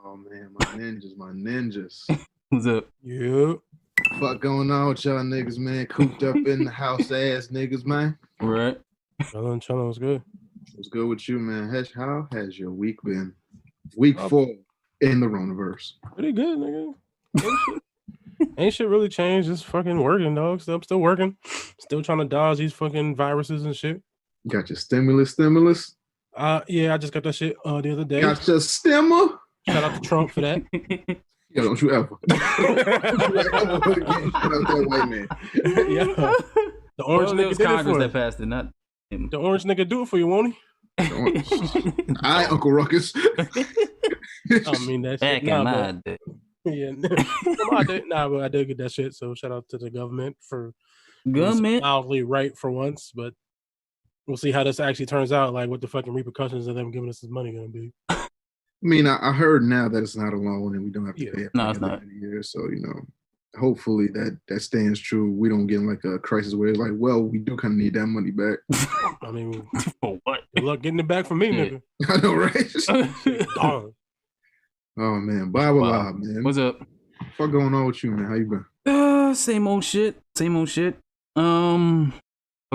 Oh man, my ninjas. What's up? Yeah. Fuck going on with y'all niggas, man? Cooped up in the house ass niggas, man. Right. Chillin' was good. What's good with you, man? Hesh, how has your week been? Week 4 in the Roniverse. Pretty good, nigga. Ain't shit really changed. Just fucking working, dog. I'm still working. Still trying to dodge these fucking viruses and shit. Got your stimulus? Yeah, I just got that shit the other day. Got your stimmer? Shout out to Trump for that. Yeah, don't you ever. Shout out that white man. Yeah. The orange nigga did Congress it for that us. passed it, not him. The orange nigga do it for you, won't he? I Uncle Ruckus. I mean that Back shit. in my day. Yeah. But I did get that shit. So shout out to the government for Government. mildly right for once, but we'll see how this actually turns out. Like what the fucking repercussions of them giving us this money gonna be. I mean, I heard now that it's not a loan and we don't have to pay it No, it's not. years. So, hopefully that stands true. We don't get in like a crisis where it's like, well, we do kind of need that money back. I mean, For what? good luck getting it back from me, nigga. I know, right? Dog. Oh man, blah blah blah, man. What's up? What going on with you, man? How you been? Same old shit. Fuck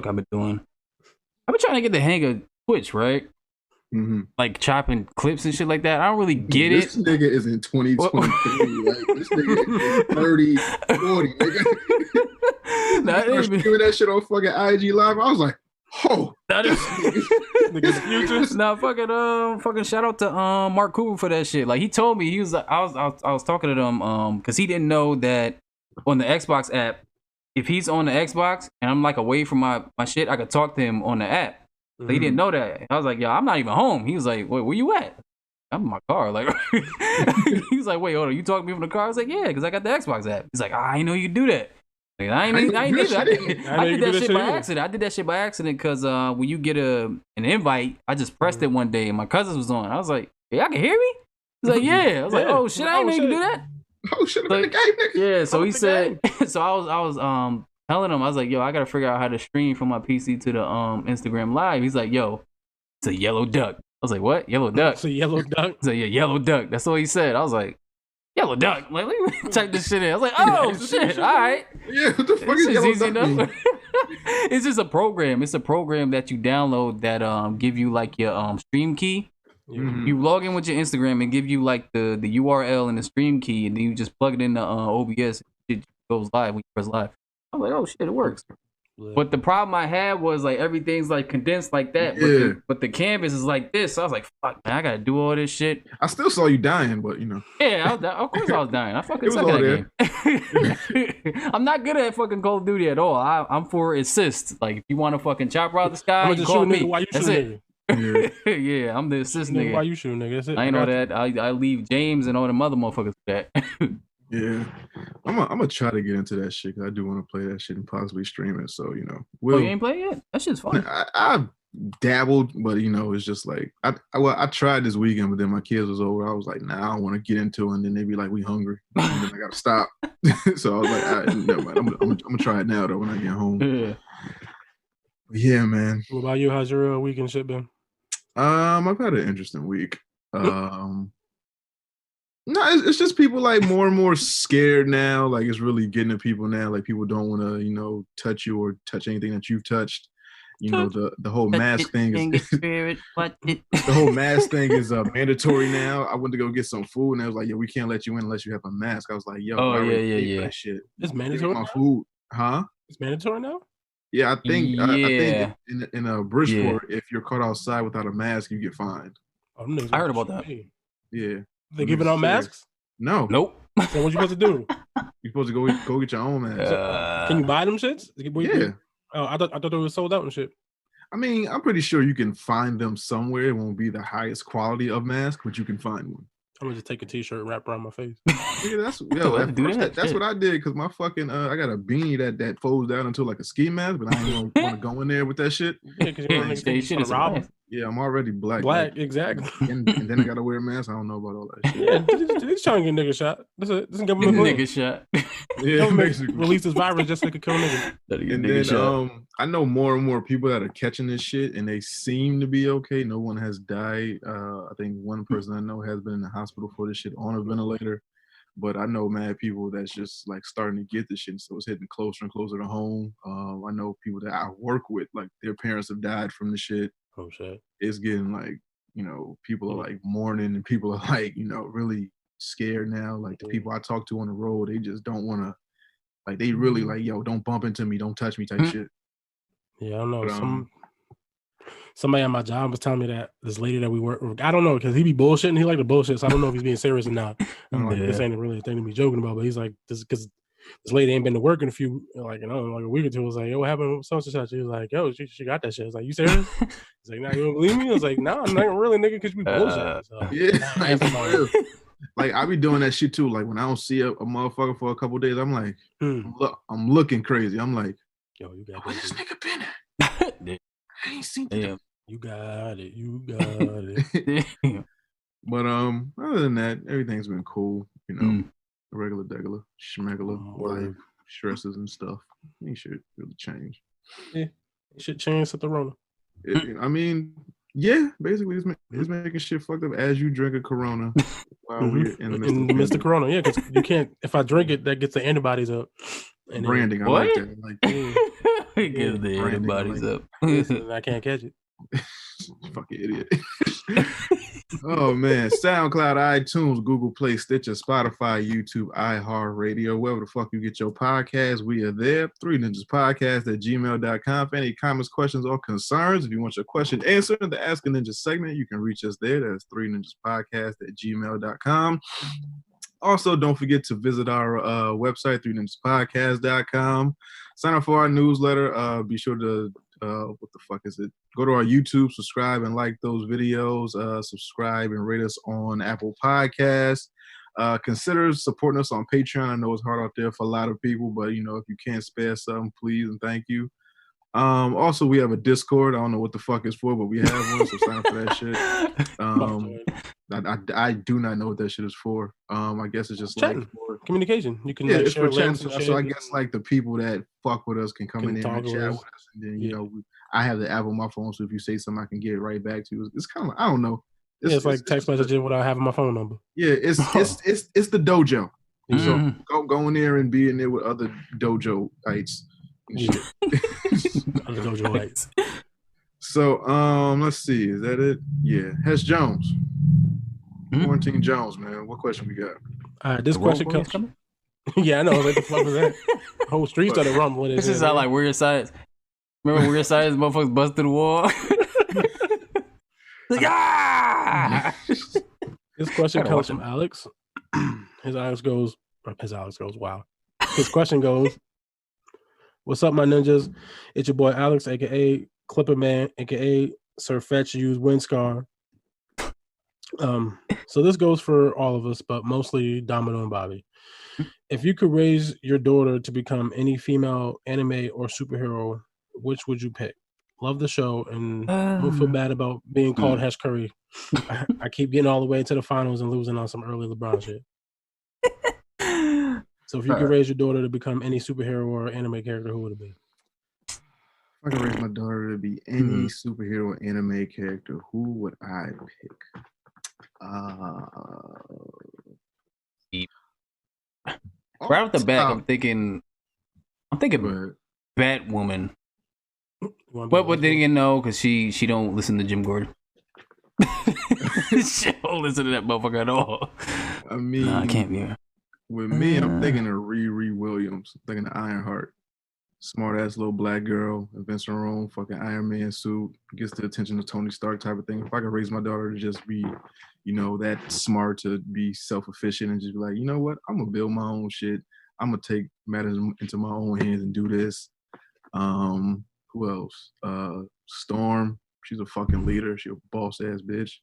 I've been doing. I've been trying to get the hang of Twitch, right? Mm-hmm. Like chopping clips and shit like that. I don't really get this it. Nigga is in 2023. Like, this nigga is 30, 40, nigga. Nah, I was doing that shit on fucking IG Live. I was like, oh. That is Nigga's future. Nah, fucking shout out to Mark Cooper for that shit. Like he told me, he was like, I was talking to them because he didn't know that on the Xbox app, if he's on the Xbox and I'm like away from my shit, I could talk to him on the app. So he didn't know that. I was like, yo, I'm not even home. He was like, wait, where you at? I'm in my car. Like he was like, wait, hold on, you talking to me from the car? I was like, yeah, because I got the Xbox app. He's like, I didn't know you could do that. Like, I ain't either. I did that shit by accident. I did that shit by accident because when you get an invite, I just pressed it one day and my cousin was on. I was like, hey, y'all can hear me? He's like, yeah. I was like, oh shit, I didn't know you could do that. Oh shit, I'm in the game, nigga. Yeah, so he said. So I was telling him, I was like, yo, I gotta figure out how to stream from my PC to the Instagram Live. He's like, yo, it's a yellow duck. I was like, what? Yellow duck? It's a yellow duck. He's like, yeah, yellow duck. That's what he said. I was like, yellow duck. Like, let me type this shit in. I was like, oh shit, all right. Yeah, what the fuck is It's yellow easy duck mean? enough. It's just a program. It's a program that you download that give you like your stream key. Mhm. You log in with your Instagram and give you like the URL and the stream key, and then you just plug it into OBS. It goes live when you press live. I'm like, oh shit, it works. Yeah. But the problem I had was like everything's like condensed like that, Yeah. but the canvas is like this. So I was like, fuck, man, I gotta do all this shit. I still saw you dying, but Yeah, of course I was dying. I fucking It was suck all at that game. I'm not good at fucking Call of Duty at all. I'm for assist. Like if you want to fucking chop out the sky, I'm you just call shoot me. nigga while you That's shoot it. nigga. Yeah, I'm the assist Nigga, nigga. why you shoot nigga? That's it. I ain't know got you. that. I leave James and all the mother motherfuckers for that. yeah. I'm gonna try to get into that shit because I do want to play that shit and possibly stream it. So Oh, we'll. you ain't play it yet? That shit's fun. I've dabbled, but it's just like I tried this weekend, but then my kids was over. I was like, nah, I don't want to get into it. And then they be like, we hungry, and then I gotta stop. So I was like, all right, never mind. I'm gonna try it now though when I get home. Yeah. But yeah, man. What about you? How's your week and shit been? I've had an interesting week. No, it's just people like more and more scared now. Like it's really getting to people now. Like people don't want to, touch you or touch anything that you've touched. The whole mask thing is the whole mask thing is mandatory now. I went to go get some food and I was like, yo, we can't let you in unless you have a mask. I was like, yo, Oh, I already yeah, paid yeah. for that shit. It's mandatory. My food, huh? It's mandatory now. Yeah, I think Yeah. in Bridgeport, if you're caught outside without a mask, you get fined. Oh, them niggas I heard about shoot that. me. Yeah. They giving out masks. No. Nope. So what you supposed to do? You're supposed to go get your own mask. Can you buy them shits? Yeah. Oh, I thought they were sold out and shit. I mean, I'm pretty sure you can find them somewhere. It won't be the highest quality of mask, but you can find one. I'm gonna just take a t-shirt and wrap around my face. Yeah, that's Shit. what I did because my fucking I got a beanie that folds down into like a ski mask, but I ain't want to go in there with that shit. Yeah, because you know niggas think you trying to rob them. Yeah, I'm already black. Black, exactly. And then I gotta wear a mask. I don't know about all that shit. Yeah, he's trying to get nigga shot. This is government nigga shot. Yeah, basically. Release this virus just so it could kill niggas. And then I know more and more people that are catching this shit, and they seem to be okay. No one has died. I think one person I know has been in the hospital for this shit on a ventilator. But I know mad people that's just like starting to get this shit, so it's hitting closer and closer to home. I know people that I work with, like their parents have died from the shit. Oh shit! It's getting like, you know, people are like mourning, and people are like, you know, really scared now. Like the people I talk to on the road, they just don't want to. Like they really like, yo, don't bump into me, don't touch me, type shit. Yeah, I don't know. But, somebody at my job was telling me that this lady that we work with, I don't know, because he be bullshitting. He like the bullshit, so I don't know if he's being serious or not. I'm like, this ain't really a thing to be joking about. But he's like, this because this lady ain't been to work in a few, like, you know, like a week or two. I was like, yo, what happened with such and such? He was like, yo, she got that shit. I was like, you serious? He's like, nah, you don't believe me? I was like, nah, I'm not really, nigga, because you be bullshitting. So, yeah, like I be doing that shit too. Like when I don't see a motherfucker for a couple of days, I'm like, I'm looking crazy. I'm like, yo, you got where this nigga been at? I ain't seen that. You got it. But other than that, everything's been cool. You know, regular, schmegular life, stresses and stuff. Ain't shit really change. Yeah, shit changed at the Rona. I mean, yeah, basically it's making shit fucked up as you drink a Corona while we're in the midst of Corona. Yeah, because you can't. If I drink it, that gets the antibodies up. And branding, I like that. It gets the antibodies up. I can't catch it. Fucking idiot. Oh man, SoundCloud, iTunes, Google Play, Stitcher, Spotify, YouTube, iHeartRadio, wherever the fuck you get your podcast, we are there. 3ninjaspodcast@gmail.com. For any comments, questions, or concerns, if you want your question answered in the Ask a Ninja segment, you can reach us there. That's 3ninjaspodcast@gmail.com. Also, don't forget to visit our website, 3ninjaspodcast.com. Sign up for our newsletter. Be sure to what the fuck is it? Go to our YouTube, subscribe and like those videos. Subscribe and rate us on Apple Podcasts. Consider supporting us on Patreon. I know it's hard out there for a lot of people, but you know, if you can't spare something, please and thank you. Also, we have a Discord. I don't know what the fuck it's for, but we have one, so sign up for that shit. I do not know what that shit is for. I guess it's just like for communication. You can it's for chat. So I guess like the people that fuck with us can come in there and chat with us. And then you know, I have the app on my phone, so if you say something, I can get it right back to you. It's kind of like, I don't know. It's like text messaging without having my phone number. Yeah, it's the dojo. So go in there and be in there with other dojo-ites. Other dojo-ites. So let's see, is that it? Yeah, Hesh Jones. Quarantine Jones, man. What question we got? This question comes. Yeah, I know. Like the fuck was that? The whole street started rumbling. This is how like Weird Science. Remember Weird Science? Motherfuckers busted through the wall. Like, ah! This question comes from Alex. His Alex goes, wow. His question goes, what's up, my ninjas? It's your boy Alex, aka Clipper Man, aka Sir Fetch Use Windscar. So this goes for all of us, but mostly Domino and Bobby. If you could raise your daughter to become any female anime or superhero, which would you pick? Love the show and don't feel bad about being called Hesh Curry. I keep getting all the way to the finals and losing on some early LeBron shit. So if you could raise your daughter to become any superhero or anime character, who would it be? If I could raise my daughter to be any superhero or anime character, who would I pick? Right off the bat, I'm thinking Batwoman. But then again, no, because she don't listen to Jim Gordon. She don't listen to that motherfucker at all. I mean, I can't be her. With me, I'm thinking of Riri Williams. I'm thinking of Ironheart. Smart ass little black girl, invents her own fucking Iron Man suit, gets the attention of Tony Stark type of thing. If I could raise my daughter to just be, you know, that smart, to be self-efficient and just be like, you know what, I'm gonna build my own shit. I'm gonna take matters into my own hands and do this. Who else? Storm. She's a fucking leader. She a boss ass bitch.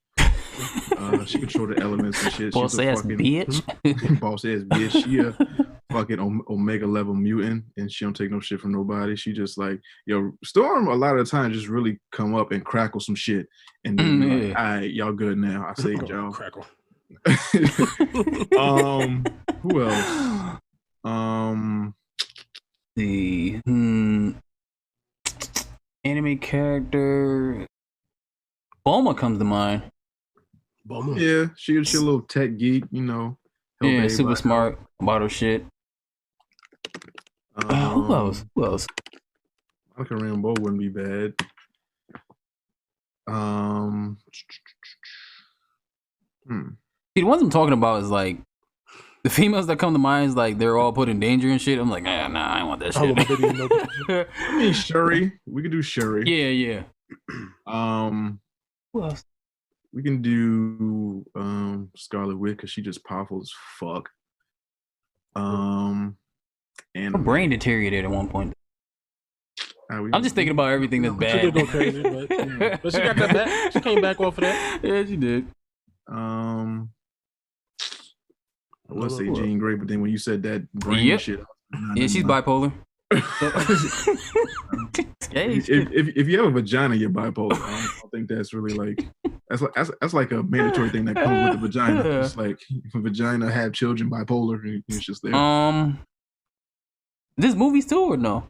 She control the elements and shit. Boss ass bitch. Boss ass bitch. She a fucking Omega level mutant, and she don't take no shit from nobody. She just like, yo, Storm a lot of the time just really come up and crackle some shit, and then like, all right, y'all good now. I saved y'all. Crackle. Who else? The anime character Bulma comes to mind. Bulma. Yeah, she a little tech geek, you know. Yeah, super smart about her shit. Who else? Monica Rambeau wouldn't be bad. See, the ones I'm talking about is like the females that come to mind is like they're all put in danger and shit. I'm like, nah, I don't want that shit. I mean, Shuri. We could do Shuri. Yeah. Who else? We can do Scarlet Witch because she just powerful as fuck. And her brain deteriorated at one point. I'm just thinking about everything that's bad. She did go crazy, but she got that back. She came back off of that. Yeah, she did. I would say Jean Grey, but then when you said that brain shit, she's bipolar. if you have a vagina, you're bipolar. I don't think that's really like that's like a mandatory thing that comes with the vagina. It's like if a vagina have children, bipolar, it's just there. This movies too or no?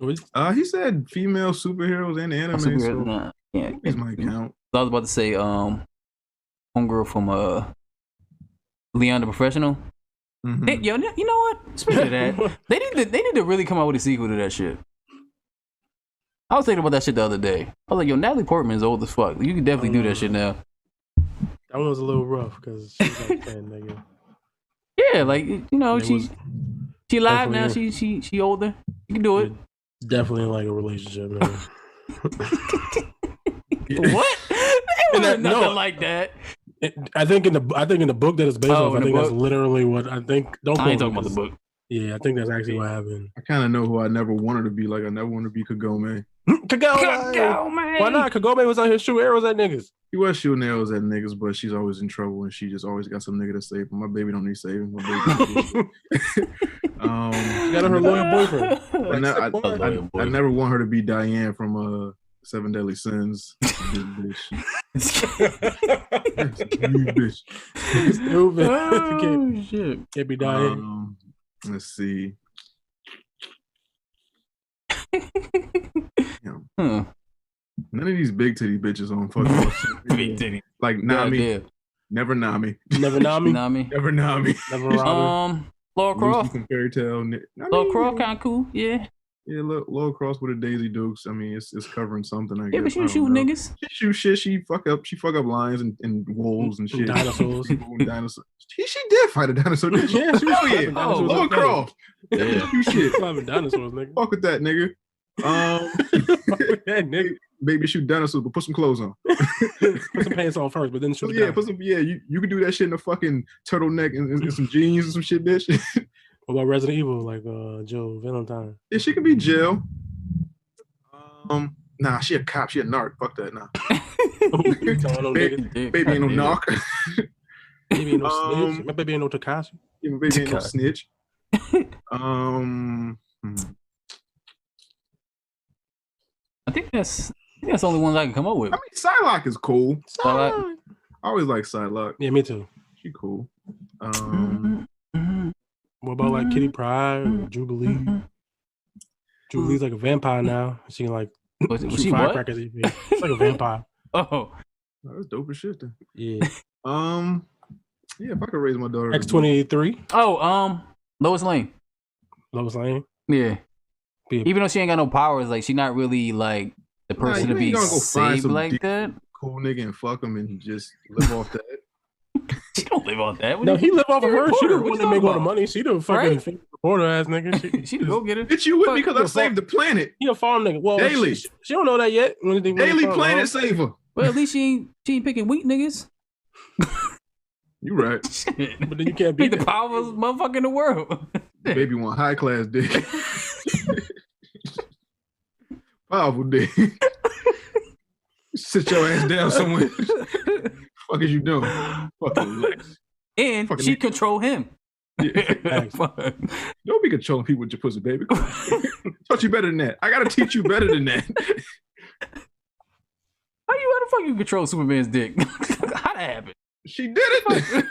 He said female superheroes and anime. So yeah, these might count. I was about to say homegirl from Leon the Professional. Mm-hmm. Hey, yo, you know what? Speaking of that, they need to really come out with a sequel to that shit. I was thinking about that shit the other day. I was like, yo, Natalie Portman is old as fuck. You can definitely do that shit now. That one was a little rough because she's like 10, nigga. Yeah, like you know, she alive now. She older. You can do it. Definitely like a relationship, man. What? Nothing like that. I think in the book that it's based off, I think that's literally what I think. I ain't talking about the book. Yeah, I think that's actually what happened. I kind of know who I never wanted to be. Like I never wanted to be Kagome. Kagome. Why not? Kagome was out here shooting arrows at niggas. He was shooting arrows at niggas, but she's always in trouble, and she just always got some nigga to save her. My baby don't need saving. My baby. She got her loyal boyfriend. I never want her to be Diane from 7 Deadly Sins. Bitch. Bitch. Stupid. Oh, shit. Can't be Diane. Let's see. None of these big titty bitches on fucking big titty. Like Nami. Never Nami. Never Nami. Never Nami. Never Robin. Laura Croft. From Fairy Tale. Laura Croft kind of cool. Yeah. Yeah, Laura Croft with a Daisy Dukes. I mean, it's covering something. I guess. Yeah, but she shoot niggas. She shoot shit. She fuck up lions and wolves and shit. Dinosaurs. Dinosaurs. She did fight a dinosaur. Didn't she? Yeah, she was yeah. Laura Croft. Yeah. Shoot shit. Fighting dinosaurs, nigga. Fuck with that, nigga. Nigga. Baby shoot dinosaurs, but put some clothes on. Put some pants on first, but then shoot. Yeah, put some. Yeah, you can do that shit in a fucking turtleneck and some jeans and some shit, bitch. What about Resident Evil, like Jill Valentine? Yeah, she could be Jill. Nah, she a cop. She a narc. Fuck that. Nah. Baby ain't no knock. Baby ain't no snitch. My baby ain't no Takashi. Yeah, my baby ain't no snitch. I think that's the only ones I can come up with. I mean, Psylocke is cool. Psylocke. I always like Psylocke. Yeah, me too. She cool. What about like Kitty Pryde or Jubilee? Jubilee's like a vampire now. She can like shoot firecrackers. It's like a vampire. Oh, that's dope as shit then. Yeah. Yeah, if I could raise my daughter. X-23. Oh, Lois Lane. Lois Lane? Yeah. Even though she ain't got no powers, like she not really like the person to be saved like that. Cool nigga and fuck him and just live off that. She don't live off that. No, he live off of her. She the one that make all the money. She the fucking reporter ass nigga. She the go get it. Bitch, you with me because I saved the planet. He a farm nigga. Well, Daily. She don't know that yet. Daily Planet saver. Well, at least she ain't picking weak niggas. You right. But then you can't beat the powerful motherfucker in the world. Baby want high class dick. Powerful dick. Sit your ass down somewhere. Fuck is you doing? Fucking relax. And she control him. Yeah. Don't be controlling people with your pussy, baby. Taught you better than that. I gotta teach you better than that. How the fuck you control Superman's dick? How that happen? She did it.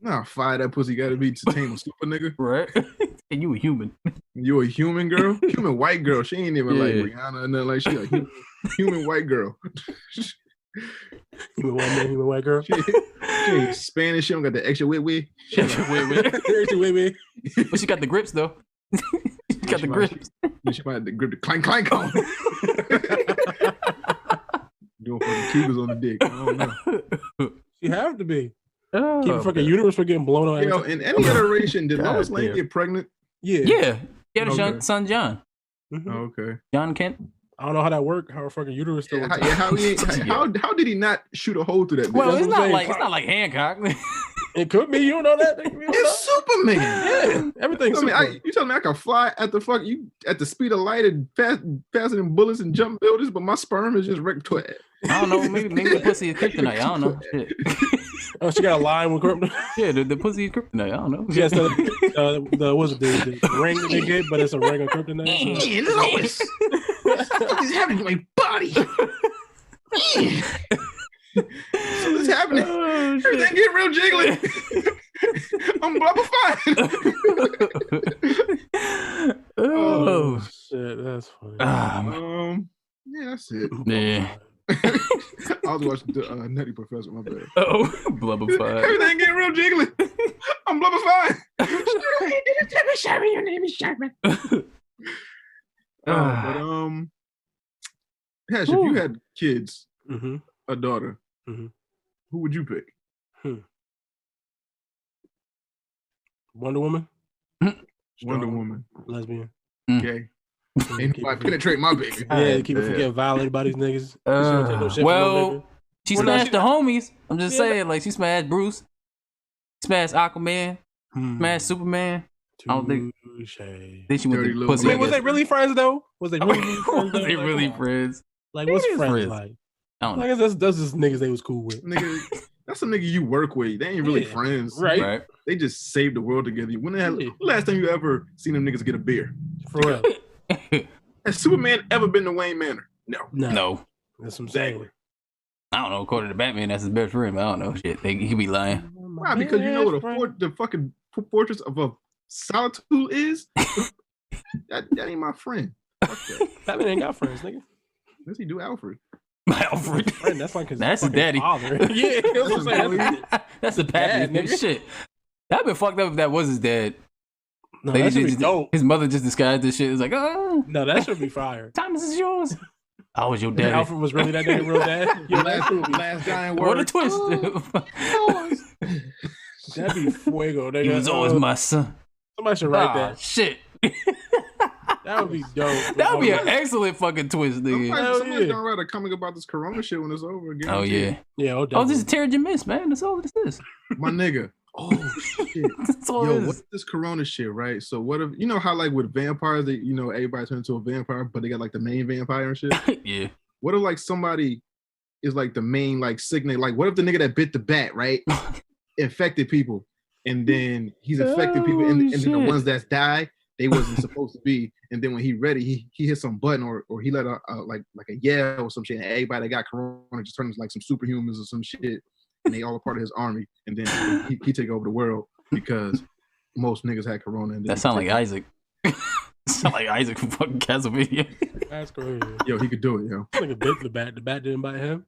Nah, fire that pussy gotta be to tame a super nigga. Right. And you a human. You a human girl? Human white girl. She ain't even like Rihanna or nothing like she a human white girl. Human white man, human white girl. She ain't Spanish. She don't got the extra wit. Extra wit. But she got the grips though. She got the grips. She might have to grip the clank on. Doing fucking keepers on the dick. I don't know. She have to be. Keep fucking uterus from getting blown out. Yo, in any iteration, did Lois Lane get pregnant? Yeah. He had a son, John. Mm-hmm. Oh, okay. John Kent. I don't know how that worked. How her fucking uterus still? How did he not shoot a hole through that? Well, it's not like Hancock. It could be. You don't know that. It's Superman. Yeah, everything's. You telling me I can fly at the speed of light and faster than bullets and jump buildings, but my sperm is just wrecked to it. I don't know. Maybe the pussy is kryptonite. I don't know. Shit. Oh, she got a line with kryptonite. Yeah, the pussy is kryptonite. I don't know. Yes, the ring that they get, but it's a ring of kryptonite. So. Lois, what is happening to my body? Something's happening. Oh, everything get real jiggly. I'm fine. Oh shit, that's funny. Yeah, that's it. Yeah. I was watching the Nutty Professor. My bad. Oh, blubberfied. Everything getting real jiggly. I'm blubberfied. Your name is Sherman. But Hesh, if you had kids, a daughter, who would you pick? Wonder Woman. Wonder Woman. Lesbian. Okay. Ain't nobody penetrate my baby. Yeah, keep it from getting violated by these niggas. She smashed the homies. I'm just saying, like she smashed Bruce, smashed Aquaman, smashed Superman. I don't think she went to pussy. Wait, was they really friends though? Was they really friends? Like what's friends like? I don't know. I guess that's just niggas they was cool with. Nigga, that's a nigga you work with. They ain't really friends, right? They just saved the world together. When last time you ever seen them niggas get a beer? For real. Has Superman ever been to Wayne Manor? No. That's what I'm saying. I don't know. According to Batman, that's his best friend. I don't know. Shit, he could be lying. Why? Because you know what the fucking fortress of a solitude is. that ain't my friend. Batman ain't got friends, nigga. Does he do Alfred? Alfred. Friend, that's like his daddy. Father. Yeah, that's the Batman nigga. Shit. That'd been fucked up if that was his dad. No, that should be dope. His mother just disguised this shit. It was like, oh. No, that should be fire. Thomas is yours. I was your dad. Alfred was really that nigga real dad. Your last dying word. What a twist. That'd be fuego. He was always my son. Somebody should write that. Shit. That would be dope. That would be an excellent fucking twist, nigga. Somebody's gonna write a comic about this Corona shit when it's over again. Oh, yeah. Yeah. This is Terrigen Mist, man. That's all this is. My nigga. Oh shit! What's this Corona shit, right? So what if you know how like with vampires, they everybody turns into a vampire, but they got like the main vampire and shit. Yeah. What if like somebody is like the main like signal? Like what if the nigga that bit the bat, right, infected people, and then he's infecting people, and then the ones that die, they wasn't supposed to be, and then when he ready, he hit some button or he let a like a yell or some shit, and everybody that got Corona just turned into like some superhumans or some shit. And they all a part of his army, and then he take over the world because most niggas had Corona. And that sound like Isaac. Sound like Isaac from fucking Castlevania. That's crazy. Yo, he could do it, yo. Nigga bit the bat. The bat didn't bite him.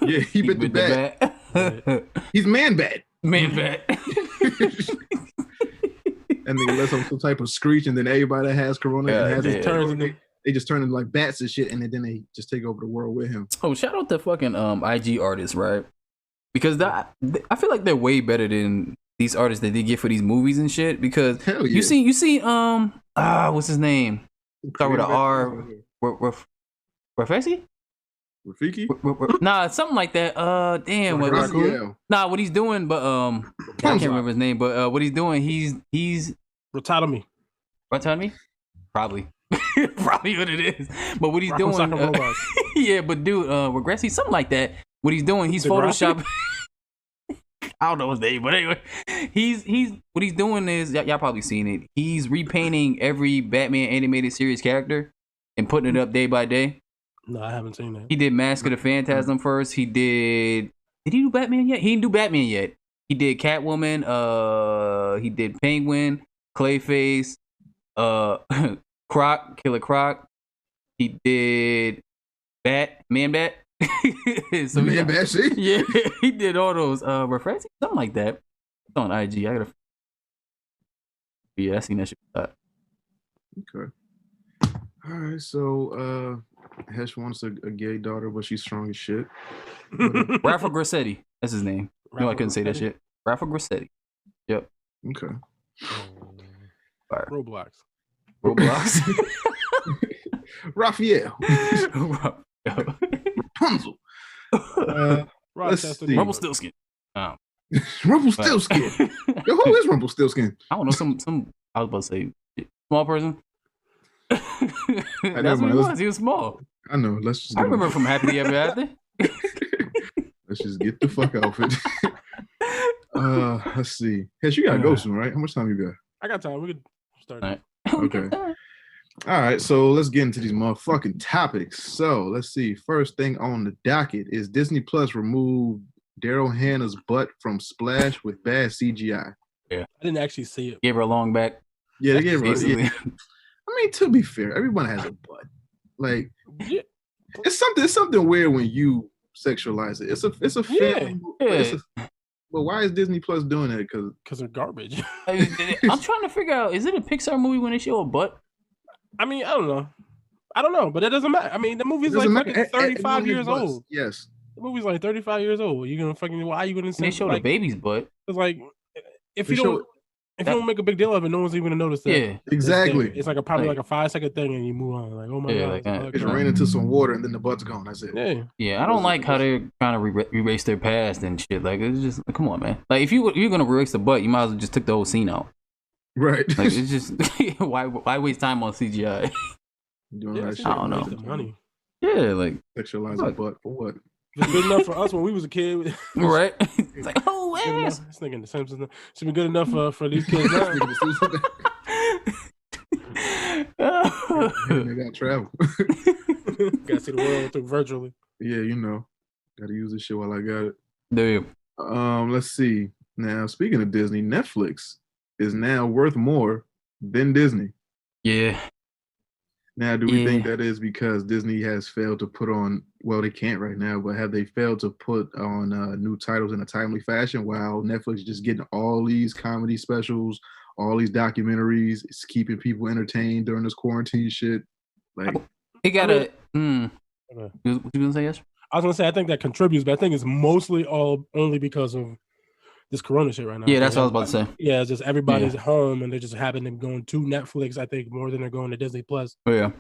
Yeah, he bit the bat. He's man bat. Man bat. And nigga lets some type of screech, and then everybody that has Corona they just turn into like bats and shit, and then they just take over the world with him. Oh, shout out to fucking IG artists, right? Because I feel like they're way better than these artists that they get for these movies and shit. Because you see, what's his name? Start with an R. Rafiki? Nah, something like that. Damn. What he's doing, but I can't remember his name. But what he's doing, he's Rotatomy. Probably. Probably what it is. But what he's doing, yeah. But dude, Regressy, something like that. What he's doing, he's photoshopping. I don't know his name, but anyway, he's what he's doing is y'all probably seen it. He's repainting every Batman animated series character and putting it up day by day. No, I haven't seen that. He did Mask of the Phantasm first. He did he do Batman yet? He didn't do Batman yet. He did Catwoman. He did Penguin, Clayface, Croc, Killer Croc. He did Man Bat. So Bat shit. Yeah, he did all those references, something like that. It's on IG. I gotta. Yeah, I seen that shit. Okay. All right, so Hesh wants a gay daughter, but she's strong as shit. Rafa Grassetti, that's his name. No, I couldn't say that shit. Rafa Grassetti. Yep. Okay. Roblox. Raphael. Rapunzel. Let's see. Rumpelstiltskin. Rumpelstiltskin. Yo, who is Rumpelstiltskin? I don't know. Some. I was about to say small person. That's what he was. He was small. I know. Let's just. I remember from Happily Ever After. Let's just get the fuck out of it. Let's see. Hesh, you gotta go soon, right? How much time you got? I got time. We could start. All right. Okay. All right, so let's get into these motherfucking topics. So let's see. First thing on the docket is Disney Plus removed Daryl Hannah's butt from Splash with bad CGI. Yeah, I didn't actually see it. Gave her a long back. Yeah, they gave her. Yeah. I mean, to be fair, everyone has a butt. Like, yeah. It's something weird when you sexualize it. It's a film. Yeah. But why is Disney Plus doing that? Because they're garbage. I'm trying to figure out, is it a Pixar movie when they show a butt? I mean, I don't know, but it doesn't matter. I mean, the movie's like fucking 35 years old. Yes. The movie's like 35 years old. You're gonna fucking, why are you gonna say? They show the baby's butt. It's like, if you don't make a big deal of it, no one's even gonna notice that. Yeah, exactly. It's like probably like a 5-second thing, and you move on. Like, oh my god, it's ran into some water, and then the butt's gone. That's it. Yeah. I don't like how they're trying to erase their past and shit. Like, it's just, come on, man. Like, if you're gonna erase the butt, you might as well just took the whole scene out. Right. Like, it's just why waste time on CGI? I don't know. Money. Yeah, like sexualize the butt for what? It's good enough for us when we was a kid. Right. It's like, oh, ass. This nigga in the Simpsons should be good enough for these kids now. They got travel. Gotta see the world through virtually. Yeah, gotta use this shit while I got it. Damn. Let's see. Now, speaking of Disney, Netflix is now worth more than Disney. Yeah. Now, do we think that is because Disney has failed to put on, well, they can't right now, but have they failed to put on new titles in a timely fashion while Netflix is just getting all these comedy specials, all these documentaries, it's keeping people entertained during this quarantine shit? Like, it got what you gonna say, yes? I was gonna say, I think that contributes, but I think it's mostly only because of this Corona shit right now. Yeah, that's what I was about to say. Yeah, it's just everybody's at home and they just happen to be going to Netflix, I think, more than they're going to Disney Plus. Oh, yeah.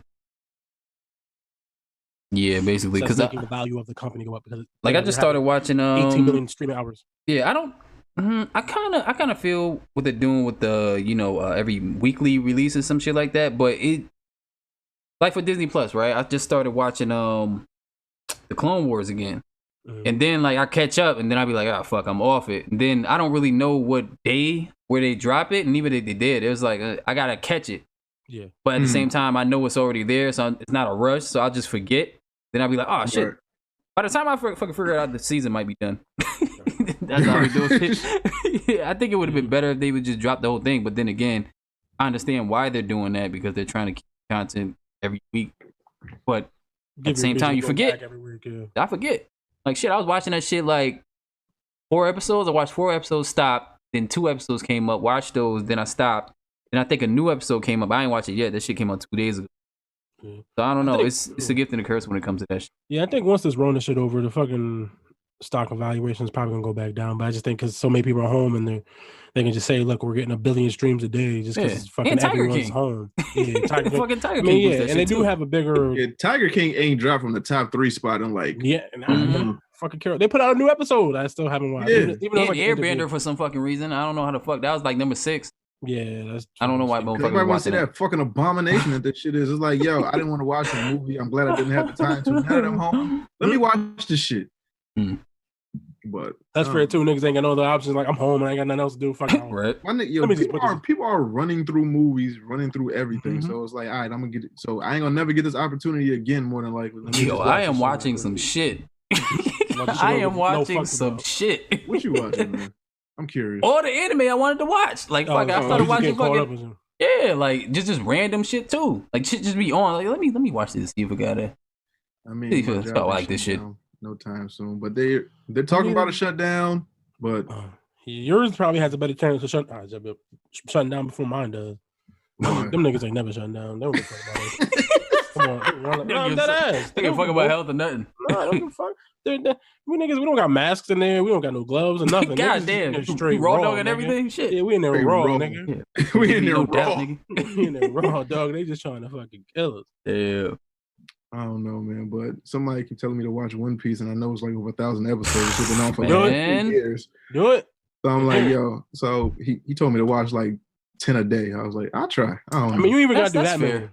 Yeah, basically. Because making the value of the company go up. Because like, I just started watching 18 million streaming hours. Yeah, I kind of feel what they're doing with the, every weekly release or some shit like that. But it, like for Disney Plus, right? I just started watching the Clone Wars again. And then like I catch up and then I'll be like, oh fuck, I'm off it. And then I don't really know what day where they drop it, and even if they did, it was like I gotta catch it. Yeah. But at the same time, I know it's already there, so it's not a rush. So I'll just forget. Then I'll be like, oh shit. Right. By the time I fucking figure it out, the season might be done. That's how we do it. Yeah, I think it would have been better if they would just drop the whole thing. But then again, I understand why they're doing that, because they're trying to keep content every week. But at the same time, you forget. Every week, yeah. I forget. Like shit, I was watching that shit like 4 episodes. I watched 4 episodes, stopped. Then 2 episodes came up, watched those, then I stopped. Then I think a new episode came up. I ain't watched it yet. That shit came out 2 days ago. Yeah. So I don't know. It's a gift and a curse when it comes to that shit. Yeah, I think once this Rona shit over, the fucking stock evaluation is probably gonna go back down. But I just think because so many people are home and they can just say, look, we're getting 1 billion streams a day just because fucking everyone's King. Home. Yeah, Tiger King. Fucking Tiger King. Yeah, and they do have a bigger. Yeah, Tiger King ain't dropped from the top 3 spot in like. Yeah, and I fucking care. They put out a new episode. I still haven't watched. Yeah. Even like Airbender for some fucking reason. I don't know how the fuck that was like number 6. Yeah, that's. I don't know why motherfuckers everybody wants to see that fucking abomination that this shit is. It's like, yo, I didn't want to watch the movie. I'm glad I didn't have the time to. Now that I'm home, let me watch this shit. But that's fair too. Niggas ain't got no other options. Like I'm home and I ain't got nothing else to do. Fuck right. People are running through movies, running through everything. So it's like, all right, I'm gonna get it. So I ain't gonna never get this opportunity again. More than likely. Yo, I am watching some shit. I am watching some shit. What you watching, man? I'm curious. All the anime I wanted to watch. Like, I started watching fucking. Yeah, like just random shit too. Like shit just be on. Like let me watch this. See if we got it. I mean, I like this shit. No time soon, but they're talking about a shutdown. But yours probably has a better chance of shutting down before mine does. Them niggas ain't never shutting down. They don't give a fuck about it. Come on, they can fuck about health or nothing. No, don't give a fuck. We niggas, we don't got masks in there. We don't got no gloves or nothing. God damn, straight raw dog and everything. Shit. Yeah, we in there raw, nigga. Yeah. we in there raw, nigga. We in there raw, dog. They just trying to fucking kill us. Yeah. I don't know, man, but somebody keep telling me to watch One Piece, and I know it's like over 1,000 episodes. It's been on for like 8 years. Do it. So I'm like, yo. So he told me to watch like 10 a day. I was like, I'll try. I don't know. I mean, you even gotta do that, man.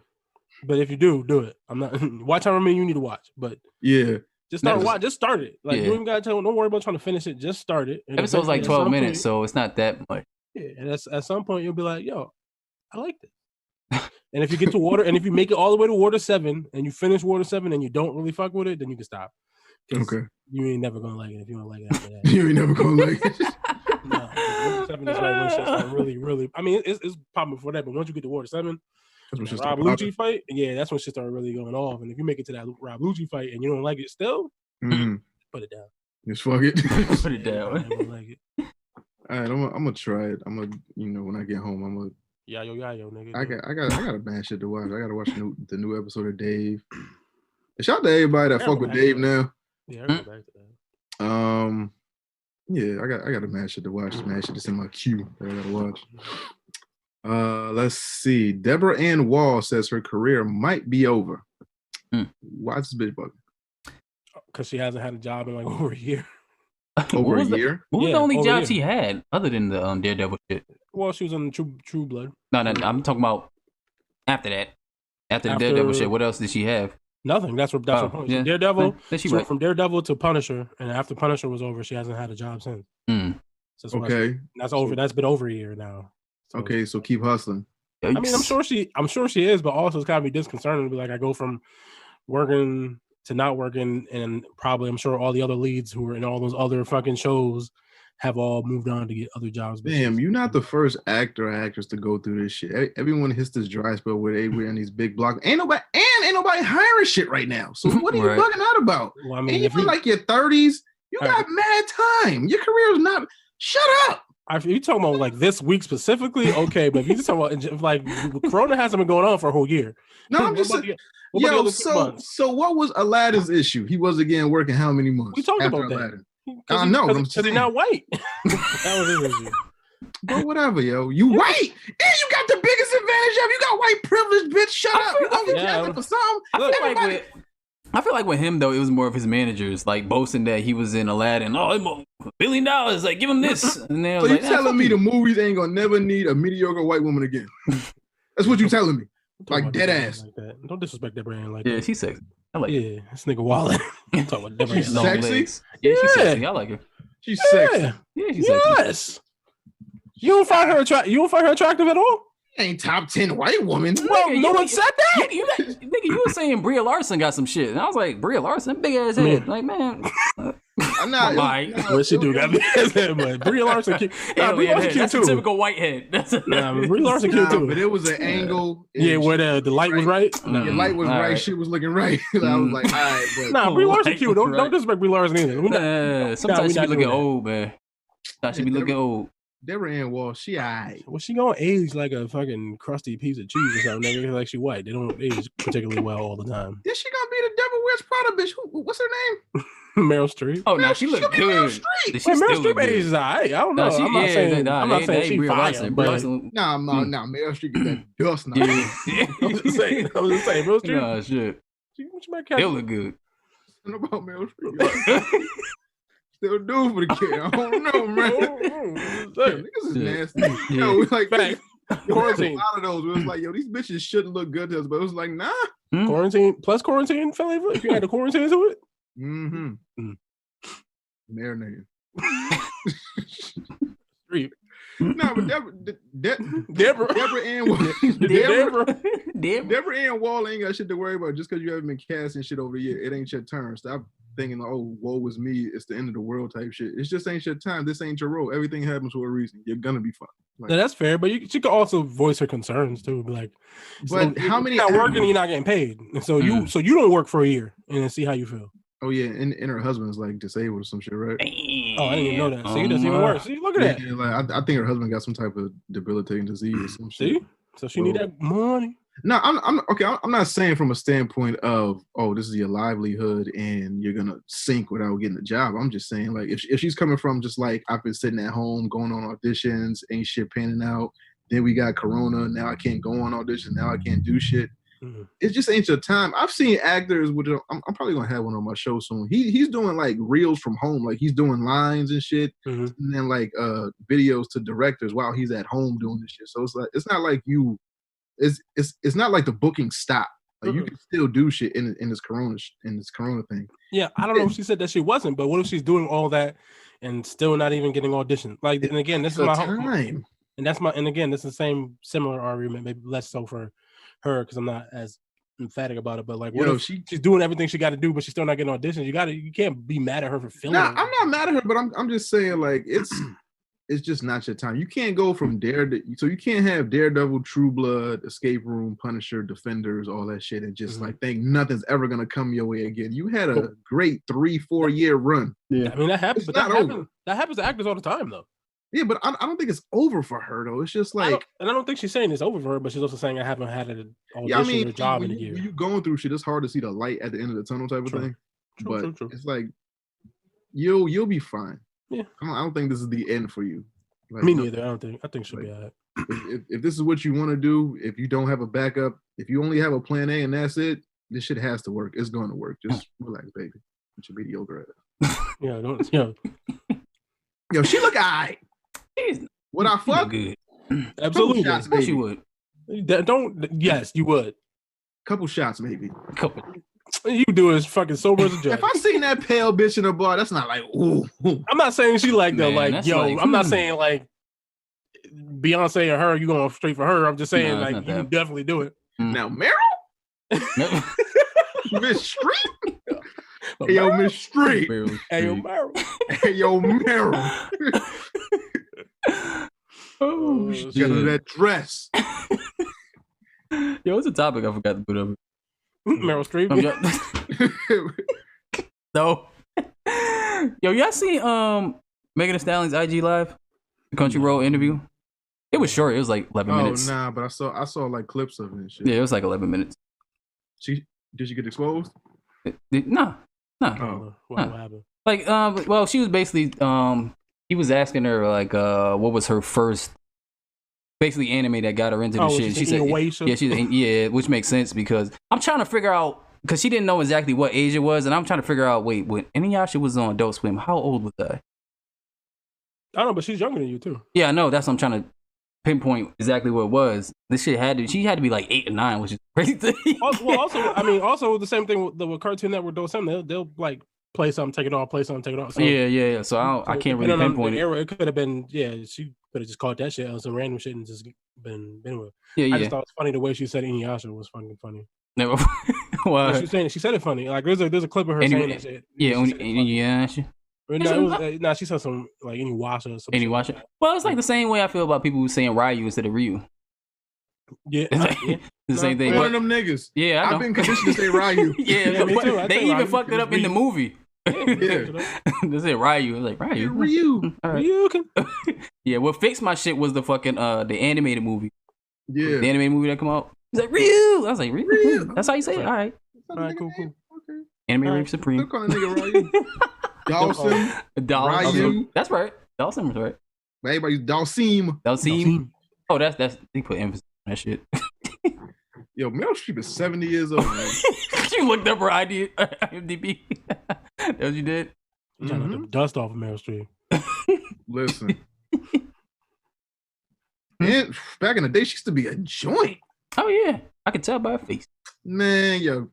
But if you do it. I'm not watch however many you need to watch. But yeah, just start. Just start it. Like you even gotta tell. Don't worry about trying to finish it. Just start it. And episode's like 12 minutes, so it's not that much. Yeah, and at some point you'll be like, yo, I like this. And if you get to water, and if you make it all the way to water 7, and you finish water 7, and you don't really fuck with it, then you can stop. Okay. You ain't never gonna like it if you don't like it after that. You ain't never gonna like it. No, water 7 is right when shit start really, really. I mean, it's popping before that, but once you get to water 7, that's Rob Lucci fight. Yeah, that's when shit started really going off. And if you make it to that Rob Lucci fight and you don't like it still, put it down. Just fuck it. Put it down. I don't like it. All right, I'm gonna try it. I'm gonna, when I get home, I'm gonna. Yayo, nigga. I got a bad shit to watch. I gotta watch the new episode of Dave. Shout out to everybody that fuck with Dave now. Yeah, I go back to that. Yeah, I got a mad shit to watch. Mad shit that's in my queue that I gotta watch. Let's see. Deborah Ann Wall says her career might be over. Why is this bitch bugging? Because she hasn't had a job in like over a year. Over a year? What was the only job she had other than the Daredevil shit? Well, she was on True Blood. No, I'm talking about after that. After the Daredevil shit, what else did she have? Nothing. That's what point. Yeah. Daredevil. She went from Daredevil to Punisher, and after Punisher was over, she hasn't had a job since. So okay, that's over. That's been over a year now. So, okay, so keep hustling. I mean, I'm sure she is, but also it's gotta be disconcerting to be like, I go from working to not working, and probably I'm sure all the other leads who were in all those other fucking shows have all moved on to get other jobs. Damn, you're not the first actor or actress to go through this shit. Everyone hits this dry spell where they wearing these big blocks. Ain't nobody hiring shit right now. So what are you bugging out about? Well, I mean, if you're like your 30s, you got mad time. Your career is not. Shut up. If you talking about like this week specifically, okay, but if you just talking about like Corona hasn't been going on for a whole year. No, I'm just saying. So what was Aladdin's issue? He was again working how many months? We talked about Aladdin. I know, because he's not white. That was his issue. But whatever, yo, you white, and you got the biggest advantage of you got white privilege, bitch. Shut up. You only capping for some. I feel like with him though, it was more of his managers like boasting that he was in Aladdin. Oh, $1 billion, like give him this. And then so you telling me the movies ain't gonna never need a mediocre white woman again? That's what you telling me. Like dead ass. Like that. Don't disrespect that brand like that. Yeah, she's sexy. I like it. This nigga Wallet. I'm talking about she's sexy? Yeah, she's sexy. I like her. She's sexy. Yeah, she's sexy. Yes. You don't find her attractive at all? Ain't top 10 white woman. Well, no one said that. Nigga, you were saying Brie Larson got some shit, and I was like, Brie Larson, big ass head. Like, man, I'm not. What she do got big ass head, but Brie Larson cute. Brie Larson cute too. Typical white head. Brie Larson cute too. But it was an angle. Yeah, where the light was right. The light was right. Shit was looking right. I was like, all right. But nah, Brie Larson cute. Don't disrespect Brie Larson either. Sometimes she be looking old, man. She be looking old. Deborah Ann Wall, she aight. Well, she gonna age like a fucking crusty piece of cheese or something. Nigga, like she white. They don't age particularly well all the time. Is she gonna be the Devil Wears Prada bitch? What's her name? Meryl Streep. Oh no, she look good. Meryl Streep age is alright. I don't know. I'm not saying she fire. Nah, Meryl Streep get that dust now. I'm just saying, Meryl Streep. Nah, shit. Still look good. Something about Meryl Streep. Still do for the kid. I don't know, man. Niggas is nasty. Yo, like quarantine. A lot of those where it's like, yo, these bitches shouldn't look good to us, but it was like, nah. Quarantine flavor. If you had the quarantine to it. Marinating. No, but Deborah Ann Wall ain't got shit to worry about just because you haven't been casting shit over the year. It ain't your turn. Stop thinking, oh, woe was me. It's the end of the world type shit. It's just ain't your time. This ain't your role. Everything happens for a reason. You're gonna be fine. Like, yeah, that's fair, but she could also voice her concerns too. Be like, but how many? You're not working, you're not getting paid, and so you don't work for a year and then see how you feel. Oh yeah, and her husband's like disabled or some shit, right? Oh, I didn't even know that. See, that's even worse. See, look at that. Yeah, like, I think her husband got some type of debilitating disease or some shit. See, so she need that money. No, I'm okay. I'm not saying from a standpoint of, oh, this is your livelihood and you're gonna sink without getting a job. I'm just saying, like, if she's coming from just like, I've been sitting at home going on auditions, ain't shit panning out. Then we got Corona. Now I can't go on auditions. Now I can't do shit. Mm-hmm. It just ain't your time. I've seen actors with. I'm probably gonna have one on my show soon. He's doing like reels from home, like he's doing lines and shit, and then like videos to directors while he's at home doing this shit. So it's like it's not like you. It's not like the booking stop. Like you can still do shit in this corona thing. Yeah, I don't know if she said that she wasn't, but what if she's doing all that and still not even getting auditioned? Like, and again, this is my time. And again, this is the same similar argument, maybe less so for her because I'm not as emphatic about it. But like, what if she's doing everything she got to do, but she's still not getting auditions? You can't be mad at her for feeling. Nah, I'm not mad at her, but I'm just saying like it's just not your time. You can't go from so you can't have Daredevil, True Blood, Escape Room, Punisher, Defenders, all that shit, and just like think nothing's ever gonna come your way again. You had a great 3-4 year run. Yeah, I mean that happens. But that happens to actors all the time, though. Yeah, but I don't think it's over for her though. It's just like, I don't think she's saying it's over for her, but she's also saying I haven't had an audition or job in a year. When you going through shit, it's hard to see the light at the end of the tunnel type of thing. True. It's like you'll be fine. Yeah, I don't think this is the end for you. Like, me neither. I think she'll be all right. If this is what you want to do, if you don't have a backup, if you only have a plan A and that's it, this shit has to work. It's going to work. Just relax, baby. It's your mediocre ass. Yo, she look alright. Would I fuck? Good. Absolutely. Shots, maybe. She would. Yes, you would. Couple shots, maybe. Couple. You do it as fucking sober as a judge. If I seen that pale bitch in a bar, that's not like, ooh. I'm not saying she like though, like, yo, like, I'm not saying like Beyonce or her, you going straight for her. I'm just saying like you can definitely do it. Now, Meryl? Miss Street? Hey, yo, Miss Street. Ayo Meryl. Hey, yo, Meryl. Oh, shit. Get her that dress. Yo, what's the topic I forgot to put up? Meryl Streep. No. Yo, y'all see Megan Thee Stallion's IG Live? The Country Road interview? It was short. It was like 11 minutes. Oh, nah, but I saw like clips of it and shit. Yeah, it was like 11 minutes. Did she get exposed? No. Oh. What happened? Like, well, she was basically, he was asking her, like, what was her first, basically anime that got her into the shit. She said, which makes sense because I'm trying to figure out, because she didn't know exactly what age it was, and I'm trying to figure out, wait, when Inuyasha was on Adult Swim, how old was I? I don't know, but she's younger than you too. Yeah, I know. That's what I'm trying to pinpoint exactly what it was. This shit she had to be like 8 or 9, which is crazy. Also the same thing with Cartoon Network. They'll like play something, take it off, play something, take it off. So, yeah. So I can't really pinpoint it. It could have been, she could have just called that shit on some random shit and just been with. Yeah, I just thought it was funny the way she said Inuyasha was fucking funny. No, well, she said it funny. Like there's a clip of her saying that shit. Yeah, Inuyasha. No, she said some like Inuyasha or something. Inuyasha. Well, it's like the same way I feel about people who saying Ryu instead of Ryu. Yeah, the same thing. One of them niggas. Yeah, I've been conditioned to say Ryu. Me too. They even fucked it up in the movie. Yeah. They said Ryu. I was like, Ryu. Ryu. Ryu. Yeah, what fixed my shit was the fucking the animated movie. Yeah. The animated movie that come out. He's like, Ryu. I was like, Ryu. That's how you say it. All right. Cool. Okay. Anime Rape Supreme. Still calling nigga Ryu. Dawson. Ryu. That's right. Dawson was right. Everybody's Dawson. Oh, that's they put emphasis on that shit. Yo, Meryl Streep is 70 years old, man. You looked up her IMDb. That's what you did? I'm trying to dust off of Meryl Streep. Listen. And back in the day, she used to be a joint. Oh, yeah. I could tell by her face. Man, yo.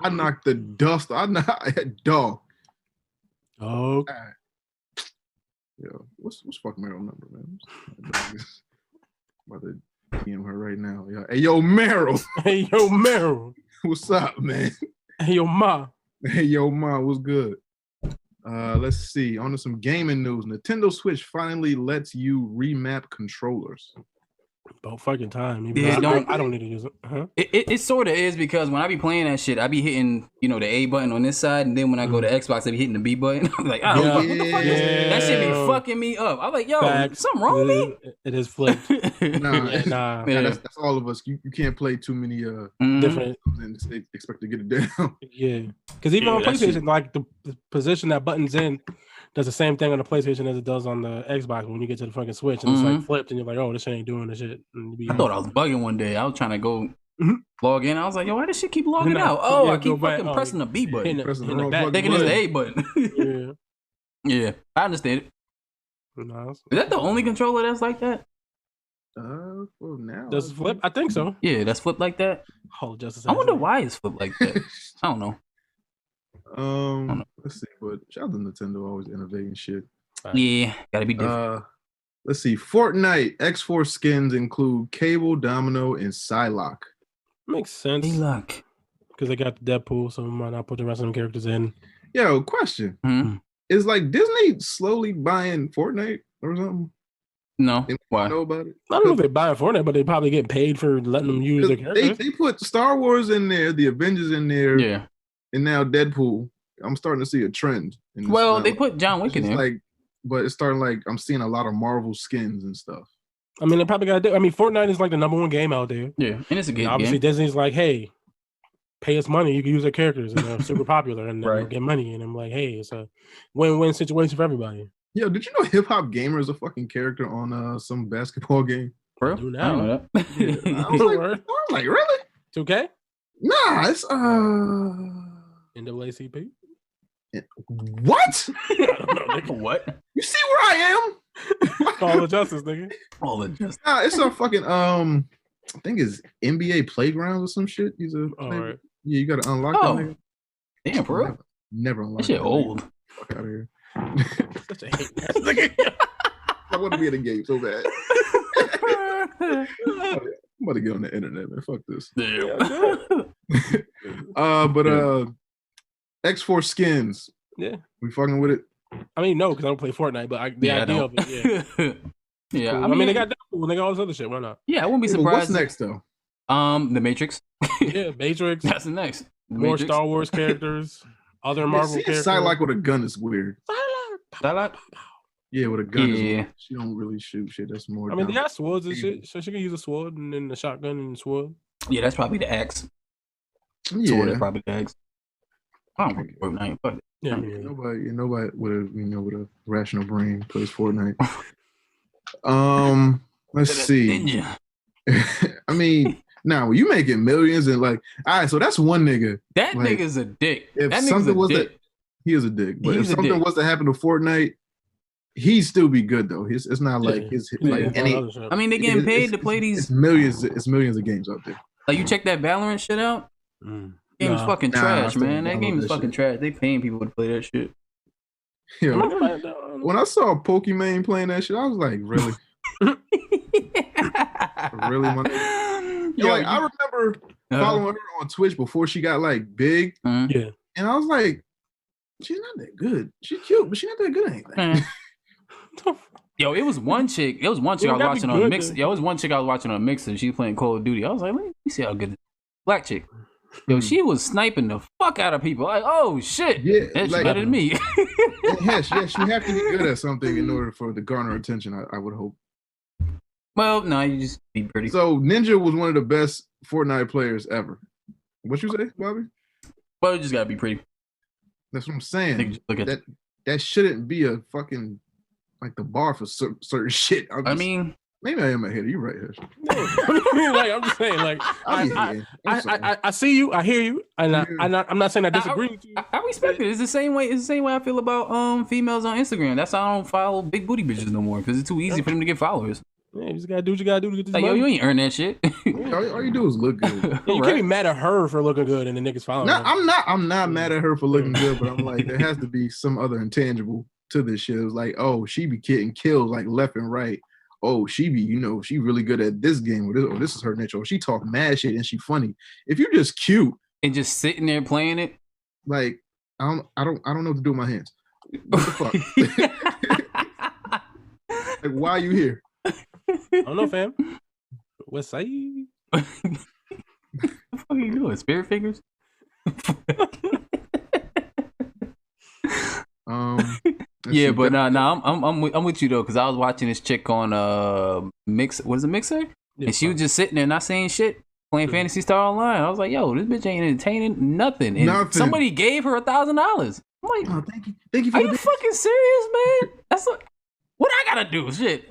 I knocked the dust. Dog. Oh. Yo, what's fuck Meryl number, man? About to DM her right now. Hey, yo, Meryl. Hey, yo, Meryl. What's up, man? Hey, yo, Ma. Hey, yo, Ma. What's good? Let's see. On to some gaming news. Nintendo Switch finally lets you remap controllers. About fucking time. Yeah, I don't need to use it. Huh? It sort of is because when I be playing that shit, I be hitting, the A button on this side, and then when I go to Xbox, I be hitting the B button. I'm like, what the fuck is this? That shit be fucking me up. I'm like, yo, something wrong with me? It is flipped. Nah. That's all of us. You can't play too many different and expect to get it down. Yeah, because even on PlayStation, like the position that button's in does the same thing on the PlayStation as it does on the Xbox when you get to the fucking Switch, and it's like flipped, and you're like, oh, this shit ain't doing this shit. I thought I was bugging one day. I was trying to go log in. I was like, yo, why does shit keep logging out? Oh, I keep fucking pressing the B button. Thinking it's the A button. Yeah, I understand it. Nice. Is that the only controller that's like that? Well, now does it flip? I think so. Yeah, that's flipped like that. Oh, just I wonder why it's flipped like that. I don't know. Let's see, but shout out to Nintendo, always innovating shit. Yeah, gotta be different. Let's see, Fortnite X4 skins include Cable, Domino, and Psylocke. Makes sense. Psylocke. Because they got the Deadpool, so we might not put the rest of them characters in. Yo, question. Is like Disney slowly buying Fortnite or something? No. Why? Know about it? I don't know if they're buying Fortnite, but they probably get paid for letting them use their characters. They put Star Wars in there, the Avengers in there. Yeah. And now Deadpool. I'm starting to see a trend. They put John Wick in there. But it's starting I'm seeing a lot of Marvel skins and stuff. I mean, they probably got to do. I mean, Fortnite is like the number one game out there. Yeah, and it's a good game. Obviously, Disney's like, hey, pay us money. You can use their characters, and they're super popular, and they'll get money. And I'm like, hey, it's a win-win situation for everybody. Yo, did you know Hip Hop Gamer is a fucking character on some basketball game? Bro, do now. I know that. Yeah, I was like, really? 2K? Nah, it's NAACP. What? What? You see where I am? All the justice, nigga. All the justice. Nah, it's a fucking I think it's NBA Playgrounds or some shit. He's a right. Yeah, you gotta unlock that nigga. Damn, bro. Never unlock that shit old. Fuck out of here. Such a hate ass nigga. I want to be in a game so bad. I'm about to get on the internet, man. Fuck this. X4 skins. Yeah. We fucking with it? I mean, no, because I don't play Fortnite, but the idea of it, yeah. Yeah. Cool. I mean, they got Deadpool, they got all this other shit. Why not? Yeah, I wouldn't be surprised. What's next, though? The Matrix. Yeah, Matrix. That's the next. More Star Wars characters. Other Marvel characters. Psylocke with a gun is weird. Psylocke? Yeah, with a gun is weird. She don't really shoot shit. That's more. I mean, they got swords and shit, so she can use a sword and then a shotgun and a sword. Yeah, that's probably the axe. Yeah. Sword is probably the axe. I don't think Fortnite, but nobody with a rational brain plays Fortnite. Let's see. I mean, now when you making millions and all right, so that's one nigga. That nigga's a dick. If something was that, he is a dick. But if something was to happen to Fortnite, he'd still be good though. It's not like any. I mean, they're getting paid to play these. It's millions of games out there. Like you check that Valorant shit out. Game's fucking trash, man. That game is fucking trash. They paying people to play that shit. Yeah. When I saw Pokemon playing that shit, I was like, really? Really, my nigga? I remember following her on Twitch before she got big. Yeah. And I was like, she's not that good. She's cute, but she's not that good at anything. Yo, it was one chick. I was watching on Mixer. Yo, it was one chick I was watching on Mixer. She was playing Call of Duty. I was like, let me see how good. Black chick. Yo, she was sniping the fuck out of people. Like, oh shit. Yeah, that's better than me. Yes, you have to be good at something in order for to garner attention. I would hope. Well, no, you just be pretty. So Ninja was one of the best Fortnite players ever. What you say, Bobby? Well, you just gotta be pretty. That's what I'm saying. That shouldn't be a fucking the bar for certain shit. Maybe I am a hater. You're right, Hesh. I'm just saying, I see you, I hear you, and I'm not saying I disagree with you. I respect it. It's the same way. It's the same way I feel about females on Instagram. That's why I don't follow big booty bitches no more because it's too easy for them to get followers. Yeah, you just gotta do what you gotta do to get this like, money. yo, you ain't earn that shit. All you do is look good. Yeah, you can't be mad at her for looking good and the niggas following her. I'm not mad at her for looking good, but I'm like, there has to be some other intangible to this shit. It was like, oh, she be getting killed like left and right. Oh, she be, she really good at this game, or this is her niche, or she talk mad shit and she funny. If you're just cute and just sitting there playing it, like I don't know what to do with my hands. What the fuck? Like, why are you here? I don't know, fam. West Side. What the fuck are you doing? Spirit fingers? Yeah, but I'm with you though, because I was watching this chick on Mixer? Yeah, and she was just sitting there not saying shit, playing Phantasy Star Online. I was like, yo, this bitch ain't entertaining nothing. And somebody gave her $1,000. I'm like, oh, thank you. Are you fucking serious, man? That's what I gotta do. Shit,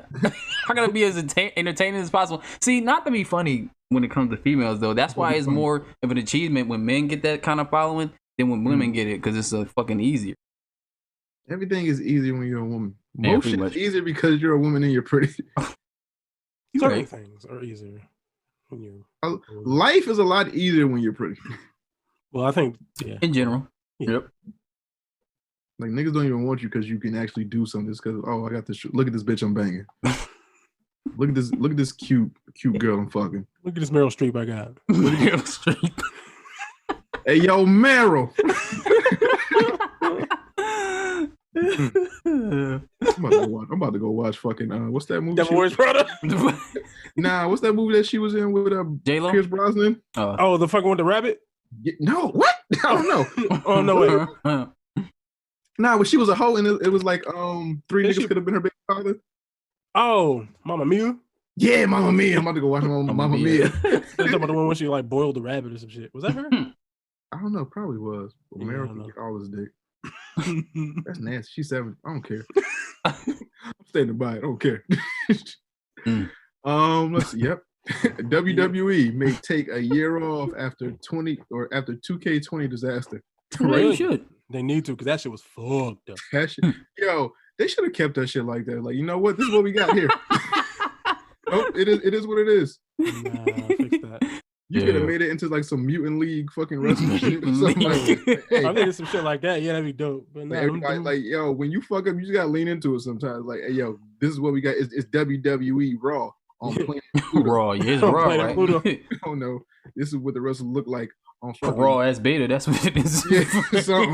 I gotta be as entertaining as possible. See, not to be funny when it comes to females though. That's why it's more of an achievement when men get that kind of following than when women get it, because it's fucking easier. Everything is easier when you're a woman. Most shit is easier because you're a woman and you're pretty. Certain things are easier when you're. Life is a lot easier when you're pretty. Well, I think in general. Yep. Like niggas don't even want you because you can actually do something. Just because I got this. Look at this bitch I'm banging. Look at this cute girl I'm fucking. Look at this Meryl Streep I got. Meryl Streep. Ayo Meryl. I'm about to go watch fucking what's that movie? Devil Wears Prada. Nah, what's that movie that she was in with J-Lo? Pierce Brosnan? Oh, the fucking with the rabbit? No, what? I don't know. Oh no way. Nah, but she was a hoe, and it was like three niggas could have been her baby father. Oh, Mamma Mia. Yeah, Mamma Mia. I'm about to go watch Mamma Mia. Talking about the one when she like boiled the rabbit or some shit. Was that her? I don't know. Probably was. But American get all his dick. That's nasty. She's 7. I don't care. I'm standing by it. I don't care. Let's see. Yep. WWE may take a year off after 2K20 disaster. Right? You should. They need to, because that shit was fucked up. That shit, yo, they should have kept that shit like that. Like, you know what? This is what we got here. Oh, it is what it is. Nah, fix that. You could have made it into like some mutant league fucking wrestling shit or something like that. Hey, I think some shit like that. Yeah, that'd be dope. But like everybody, like, yo, when you fuck up, you just gotta lean into it sometimes. Like, hey, yo, this is what we got. It's WWE Raw on Planet Pluto. Raw, yeah, it's Raw, right? Oh no, this is what the wrestlers look like on fucking Raw as Beta. That's what it is. Yeah, so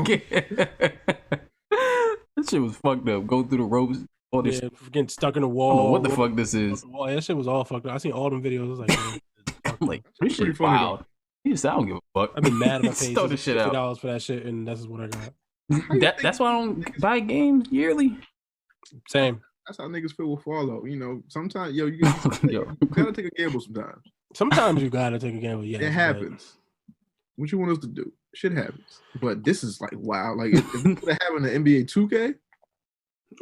that shit was fucked up. Go through the ropes. All this getting stuck in the wall. I don't know what the fuck this is. That shit was all fucked up. I seen all them videos. I was like, I'm like, this shit wild. I don't give a fuck. I've been mad at my page. Throw the shit out. $50 for that shit, and that's what I got. That's why I don't buy games yearly. Same. That's how niggas feel with Fallout. You know, sometimes, you gotta take a gamble sometimes. Sometimes you gotta take a gamble. Yeah, it happens. What you want us to do? Shit happens. But this is like wow. Like if we could have having an NBA 2K.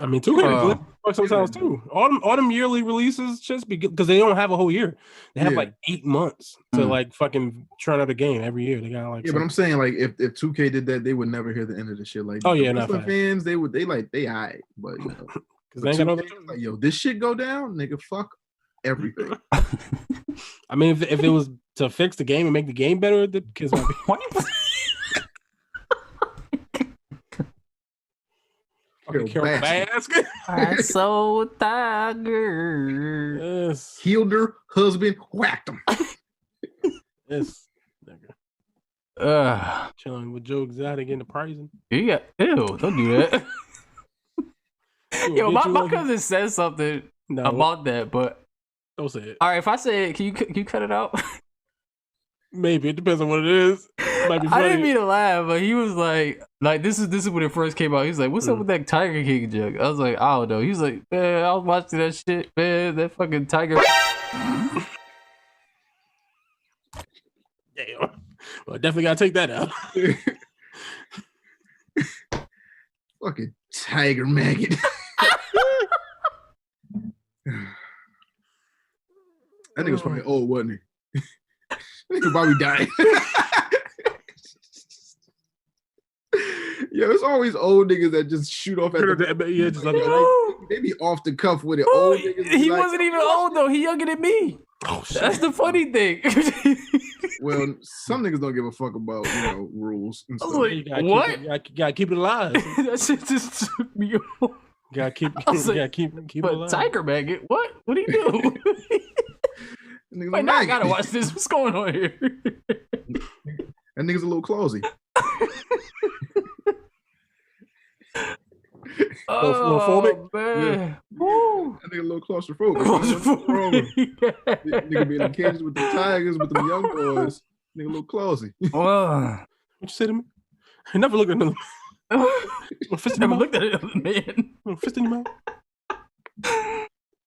I mean, 2K sometimes too. All them yearly releases just because they don't have a whole year. They have like 8 months to like fucking churn out a game every year. They got like but I'm saying like if 2K did that, they would never hear the end of the shit. Like fans, they aight, but you know, they ain't got no like yo, this shit go down, nigga. Fuck everything. I mean, if it was to fix the game and make the game better, the kids might be. I saw tiger. Yes. Healed her husband, whacked him. Yes. Nigga. Chilling with Joe Exotic in the pricing. Yeah. Ew, don't do that. Yo, my cousin said something about that, but don't say it. All right, if I say it, can you cut it out? Maybe it depends on what it is. Might be funny. I didn't mean to laugh, but he was like this is when it first came out. He was like, "What's up with that Tiger King joke?" I was like, "I don't know." He was like, "Man, I was watching that shit, man. That fucking Tiger." Damn. Well, definitely gotta take that out. Fucking tiger maggot. That nigga's probably old, wasn't he? That nigga probably died. Yeah, it's always old niggas that just shoot off at the yeah, just let they be off the cuff with it. Old niggas he wasn't even old though. He younger than me. Oh, shit. That's the funny thing. Well, some niggas don't give a fuck about rules. And stuff. Like, what? You gotta keep it alive. That shit just took me off. Gotta keep it alive. Tiger Maggot, what? What do you do? Wait, now I gotta watch this. What's going on here? That nigga's a little clausy. Phobic? Man. Yeah. That nigga a little claustrophobic. Nigga be in the cages with the tigers, with the young boys. Nigga a little clausy. What you say to me? I never looked at another fist in your mouth. Looked at another man. Fist in your mouth.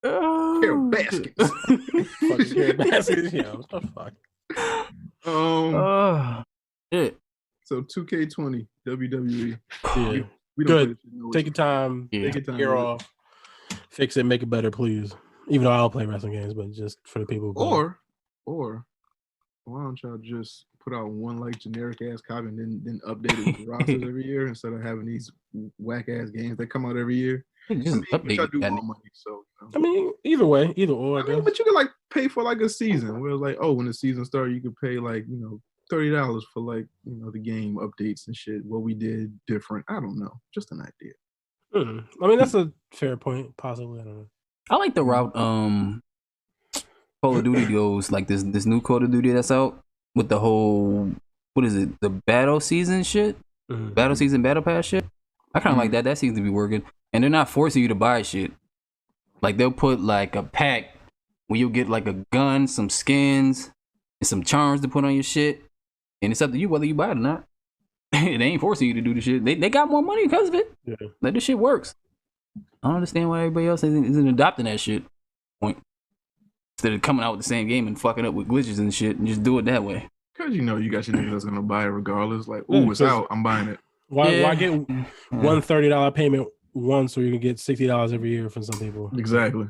Pair of baskets. Fucking pair of baskets. Yeah, what the fuck? Shit. So 2K20 WWE. Yeah. We good. Take your time. Yeah. Take your time. Year off. Fix it. Make it better, please. Even though I don't play wrestling games, but just for the people. Or why don't y'all just put out one like generic ass copy and then update it with the rosters every year instead of having these whack ass games that come out every year? Just update do more money, so I mean, either way, either or. I guess. But you can like pay for like a season where it's like, when the season started, you could pay like $30 for like the game updates and shit. What we did different, I don't know, just an idea. I mean, that's a fair point, possibly. I don't know. I like the route Call of Duty goes, like this new Call of Duty that's out with the whole, what is it, the battle season shit, battle season battle pass shit. I kind of like that. That seems to be working, and they're not forcing you to buy shit. Like they'll put like a pack where you'll get like a gun, some skins, and some charms to put on your shit. And it's up to you whether you buy it or not. They ain't forcing you to do the shit. They got more money because of it. Yeah. Like this shit works. I don't understand why everybody else isn't adopting that shit. Point. Instead of coming out with the same game and fucking up with glitches and shit and just do it that way. Because you got your niggas that's gonna buy it regardless. Like, it's out, I'm buying it. Why get one $30 payment once so you can get $60 every year from some people? Exactly.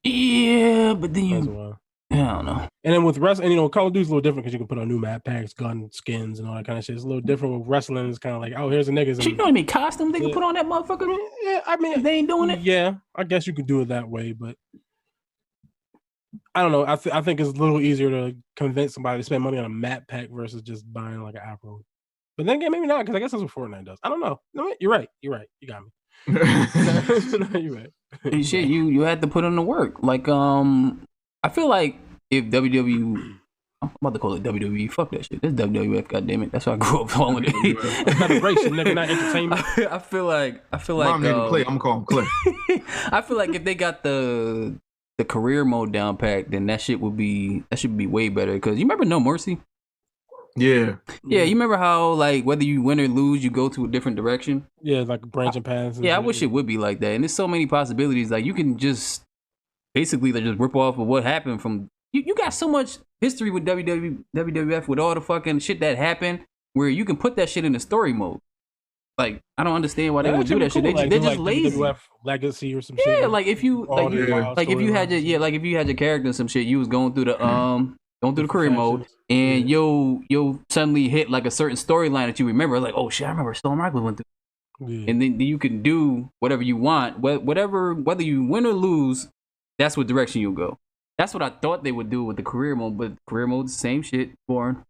Yeah, but then I don't know. And then with wrestling, Call of Duty's a little different because you can put on new map packs, gun skins, and all that kind of shit. It's a little different with wrestling. It's kind of like, here's the niggas. You know what I mean? Costumes they can put on that motherfucker? Yeah, I mean, if they ain't doing it. Yeah, I guess you could do it that way, but I don't know. I think it's a little easier to convince somebody to spend money on a map pack versus just buying like an Apple. But then again, maybe not, because I guess that's what Fortnite does. I don't know. No, you're right. You got me. You're right. Shit, you had to put in the work. Like, I feel like if WWE, I'm about to call it WWE. Fuck that shit. It's WWF. Goddammit. That's why I grew up calling it. It's not a race, nigga, not entertainment. I feel like. Mom named Clay. I'm gonna call him Clay. I feel like if they got the career mode down packed, then that should be way better. Because you remember No Mercy? Yeah. You remember how like whether you win or lose, you go to a different direction? Yeah, like branching paths. Yeah, I wish it would be like that. And there's so many possibilities. Like you can just basically just rip off of what happened from. You got so much history with WWF with all the fucking shit that happened, where you can put that shit in the story mode. Like I don't understand why they would do that shit. They're just lazy. WWF legacy or some shit. Yeah, like if you if you had your character and some shit, you was going through the career mode, and you'll suddenly hit like a certain storyline that you remember. Like, oh shit, I remember Storm Michaels went through. Yeah. And then you can do whatever you want, whether you win or lose. That's what direction you'll go. That's what I thought they would do with the career mode, but career mode's the same shit. Boring.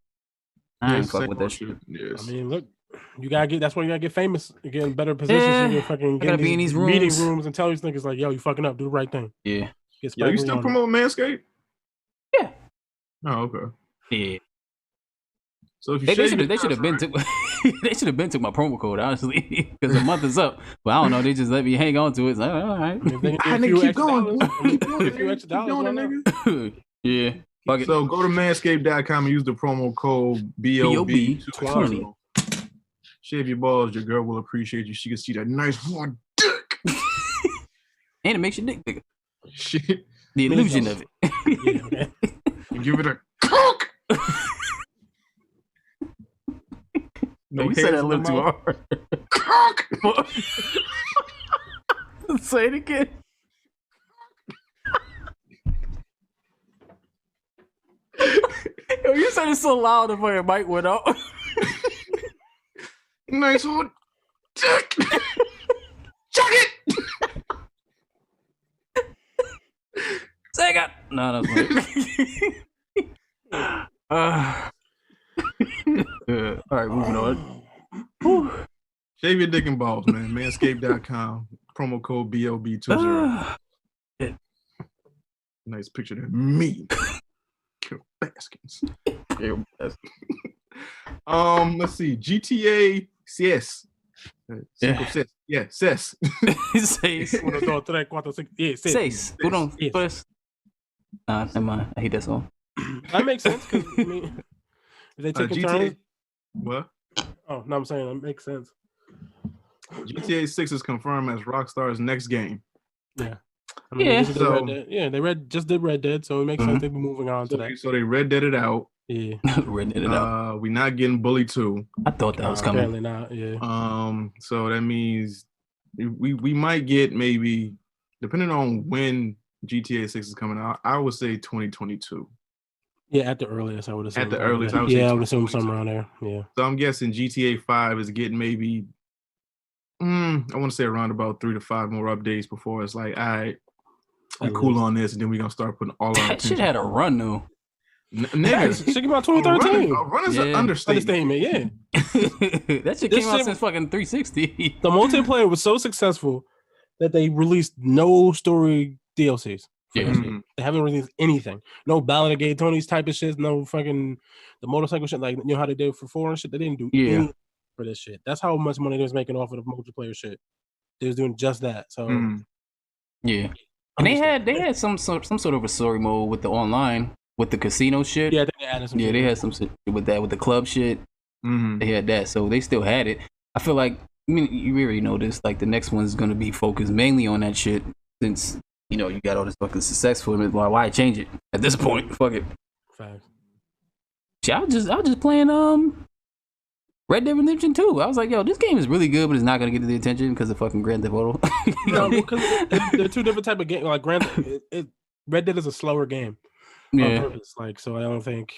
I ain't fuck with that shit. Yes. I mean, look, that's why you gotta get famous, you get in better positions. Yeah, you fucking gotta be in these rooms. Meeting rooms and tell these niggas like, yo, you fucking up, do the right thing. Yeah. You still promote Manscaped? Yeah. Oh, okay. Yeah. So if you they should have been took my promo code, honestly, because the month is up. But I don't know, they just let me hang on to it. It's like, all right. I need to keep going. Yeah. So go to manscaped.com and use the promo code BOB20. Shave your balls. Your girl will appreciate you. She can see that nice hard dick. And it makes your dick bigger. Shit. The illusion of it. Yeah, and give it a cock. No, you said that a little too hard. Cock. Say it again. Yo, you said it so loud the fucking mic went off. Nice hard Chuck it. Sega. No, that's not. All right, moving on. Shave your dick and balls, man. Manscaped.com. Promo code BLB20. Nice picture there. Me. Carol Baskins. Let's see. GTA 6. Yeah, 6. 6. 1, 2, 3, 4, 5, 6. 6. Put on. Nah, never mind. I hate that song. That makes sense because I mean, if they take GTA, turns. What? Oh no, I'm saying that makes sense. GTA 6 is confirmed as Rockstar's next game. Yeah. I mean, Yeah. So, Red Dead. Yeah, they just did Red Dead, so it makes sense they'd be moving on to that. So they Red Dead it out. Yeah. Red Dead it out. We're not getting Bully 2. I thought that was coming. Apparently not, yeah. So that means we might get maybe, depending on when GTA 6 is coming out, I would say 2022. Yeah, at the earliest, I would assume. At the earliest, I would assume somewhere around there. Yeah. So I'm guessing GTA 5 is getting maybe, I want to say around about 3 to 5 more updates before it's like, all right, I'm cool on this, and then we're gonna start putting all our that shit had a run though. Nigga, shit came out 2013. A run is an understatement. Yeah. That shit came out since fucking 360. The multiplayer was so successful that they released no story DLCs. Yeah. They haven't released anything. No Ballad of Gay Tony's type of shit. No fucking the motorcycle shit. Like, you know how they did for 4 and shit. They didn't do anything for this shit. That's how much money they was making off of the multiplayer shit. They was doing just that. So yeah, and they had some sort of a story mode with the online with the casino shit. Yeah, I think they added some. Yeah, they had some shit with that with the club shit. They had that, so they still had it. I feel like, I mean, you already know this. Like the next one's gonna be focused mainly on that shit since. You know, you got all this fucking success for him. Why change it at this point? Fuck it. Facts. See, I was just playing Red Dead Redemption 2. I was like, yo, this game is really good, but it's not gonna get the attention because of fucking Grand Theft Auto. No, because they're two different type of games. Like Red Dead is a slower game. Yeah. On purpose. Like, so I don't think.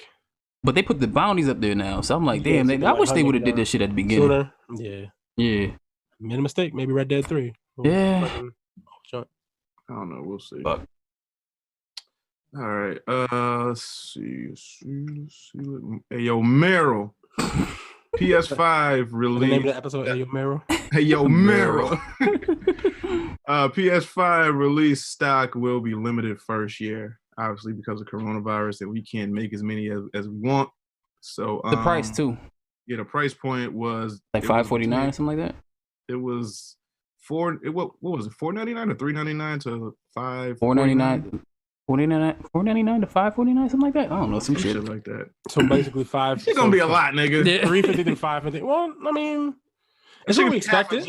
But they put the bounties up there now, so I'm like, damn. I wish they would have did this shit at the beginning. Sooner. Yeah. Yeah. Made a mistake. Maybe Red Dead 3. Yeah. I don't know. We'll see. Fuck. All right. Let's see. Ayo Meryl. PS5 release. The name of the episode, Ayo Meryl. Ayo Meryl. PS5 release stock will be limited first year, obviously because of coronavirus, and we can't make as many as we want. So the price too. Yeah, the price point was like $549 or something like that. It was. What was it? $4.99 or $3.99 to $4.99 to $5.49, something like that. I don't know, some shit like that. So basically $5. It's gonna be a lot, nigga. Yeah. $3.50 to $5.50. Well, I mean, that's what we expected.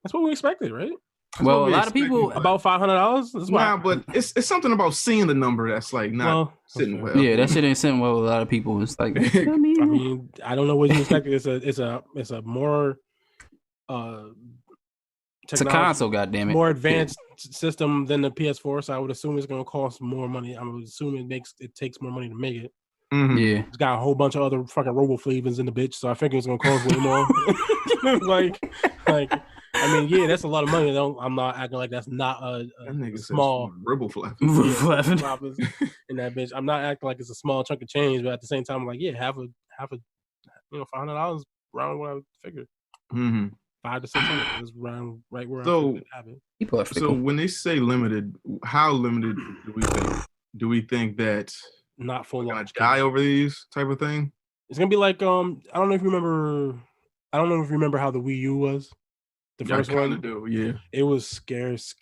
That's what we expected, right? Well, a lot of people about $500. Nah, but it's something about seeing the number that's like not sitting well. Yeah, that shit ain't sitting well with a lot of people. It's like, I mean, I don't know what you expected. It's a more it's a console, goddammit. More advanced system than the PS4, so I would assume it's gonna cost more money. I would assume it takes more money to make it. Yeah, it's got a whole bunch of other fucking RoboFlavors in the bitch, so I think it's gonna cost way more. like, I mean, yeah, that's a lot of money. I'm not acting like that's not a small RoboFlavors in that bitch. I'm not acting like it's a small chunk of change, but at the same time, I'm like, yeah, have a $500 around what I would figure. $500 to $600 is around right where I have it. So when they say limited, how limited do we think that not full gonna die over these type of thing? It's gonna be like I don't know if you remember how the Wii U was. The first one, it was scarce.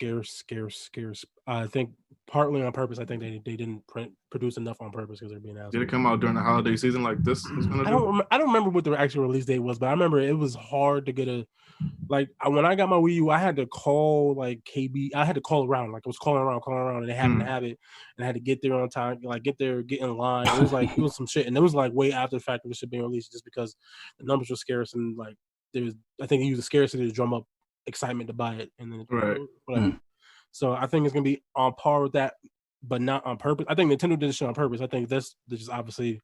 I think partly on purpose. I think they didn't produce enough on purpose because they're being asked. Did it come out during the holiday season like this is gonna do? I don't remember what the actual release date was, but I remember it was hard to get when I got my Wii U, I had to call KB. I had to call around. Like I was calling around, and they happened to have it, and I had to get there on time. Get there, get in line. It was it was some shit, and it was way after the fact of the shit being released, just because the numbers were scarce and I think they used the scarcity to drum up excitement to buy it, and then whatever. So I think it's gonna be on par with that, but not on purpose. I think Nintendo did this shit on purpose. I think they're just obviously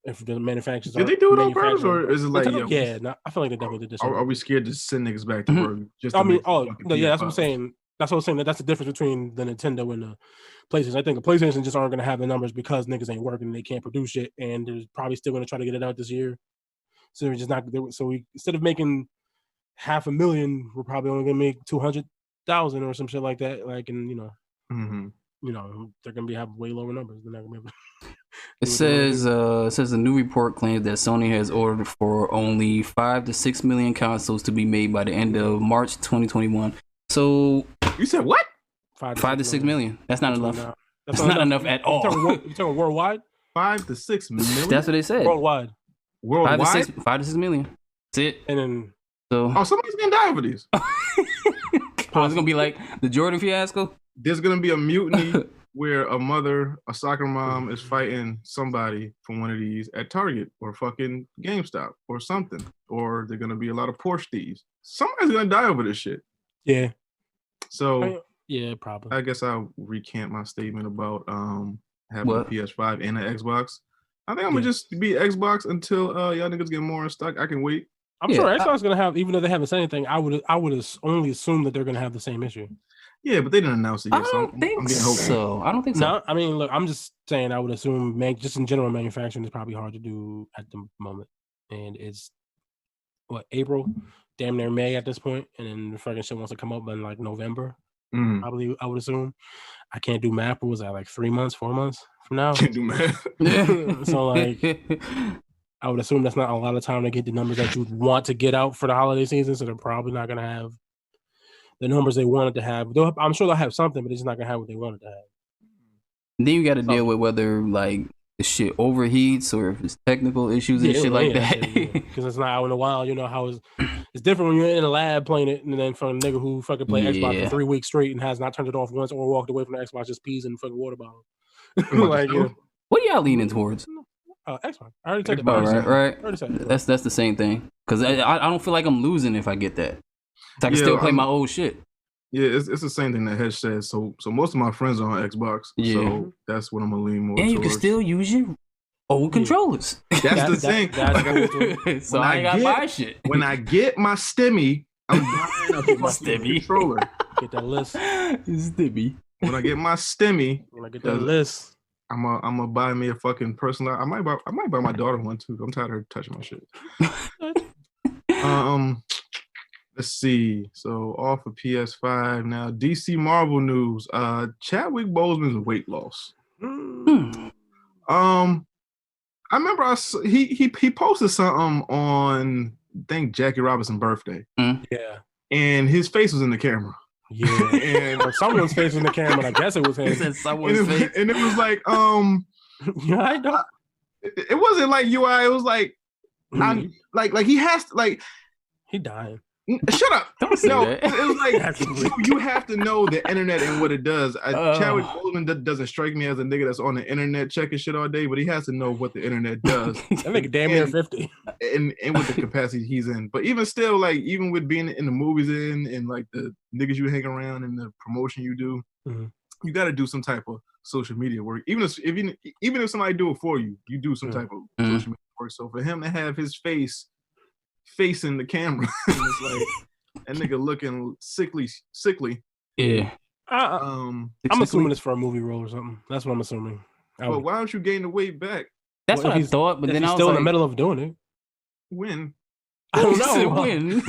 If the manufacturers did they do it on purpose, or is it like yeah? No, I feel like they definitely did this. Are we scared to send niggas back to work? Just I mean, no, yeah, that's what I'm saying. That's what I'm saying. That's the difference between the Nintendo and the PlayStation. I think the PlayStation just aren't going to have the numbers because niggas ain't working and they can't produce shit, and they're probably still going to try to get it out this year. So they're just not. So we instead of making 500,000, we're probably only going to make 200,000 or some shit like that. Like, and you know, they're going to have way lower numbers. They're not going to be able to. It says the new report claims that Sony has ordered for only 5 to 6 million consoles to be made by the end of March 2021. So you said what? 5 to 6 million. That's not enough. That's not enough at all. You talking worldwide? 5 to 6 million. That's what they said. Worldwide. 5 to 6 million. That's it. And then somebody's gonna die over these. It's gonna be like the Jordan fiasco. There's gonna be a mutiny where a soccer mom is fighting somebody from one of these at Target or fucking GameStop or something. Or they're gonna be a lot of Porsche thieves. Somebody's gonna die over this shit. Yeah. So yeah, probably. I guess I'll recant my statement about having a PS5 and an Xbox. I think I'm gonna just be Xbox until y'all niggas get more in stock. I can wait. I'm sure Xbox is gonna have, even though they haven't said anything. I would only assume that they're gonna have the same issue. Yeah, but they didn't announce it yet. I don't think so. I don't think so. No, I mean, look, I'm just saying. I would assume, just in general, manufacturing is probably hard to do at the moment, and it's April, damn near May at this point, and then the fucking shit wants to come up in like November. Probably, I would assume. I can't do math. What was that, like 3 months, 4 months from now? Can't do math. So like, I would assume that's not a lot of time to get the numbers that you would want to get out for the holiday season. So they're probably not gonna have the numbers they wanted to have. I'm sure they'll have something, but they're just not gonna have what they wanted to have. Then you got to deal with whether like the shit overheats or if it's technical issues and shit like that. Because it's not out in a while. You know how it's different when you're in a lab playing it, and then from a nigga who fucking played Xbox for 3 weeks straight and has not turned it off once or walked away from the Xbox, just pees in the fucking water bottle. Like, what are y'all leaning towards? Xbox. I already said it. Right. That's the same thing. Because I don't feel like I'm losing if I get that. So I can still play my old shit. Yeah, it's the same thing that Hesh said. So most of my friends are on Xbox. Yeah. So that's what I'm gonna lean more towards. And you can still use your old controllers. That's the thing. So I ain't gotta buy shit. When I get my stimmy, I'm buying a stimmy controller. Get that list. Stimmy. When I get my stimmy, when I get that list, I'm gonna buy me a fucking personal. I might buy my daughter one too. I'm tired of her touching my shit. Let's see. So off of PS5 now. DC Marvel news. Chadwick Boseman's weight loss. I remember he posted something on I think Jackie Robinson's birthday. Yeah. And his face was in the camera. Yeah. And someone's face in the camera. I guess it was him. Someone's face. And it was like yeah, I know. It wasn't like UI. It was like like he has to like he died. Shut up! Don't say that. It was like you have to know the internet and what it does. Chadwick Boseman doesn't strike me as a nigga that's on the internet checking shit all day, but he has to know what the internet does. I think damn near 50, and with the capacity he's in. But even still, like even with being in the movies and like the niggas you hang around and the promotion you do, you got to do some type of social media work. Even if somebody do it for you, you do some type of social media work. So for him to have his face facing the camera, and it's like that nigga looking sickly. Yeah. I'm assuming it's for a movie role or something. That's what I'm assuming. But why don't you gain the weight back? That's what I thought, but then I was still like, in the middle of doing it. When? I don't know. When?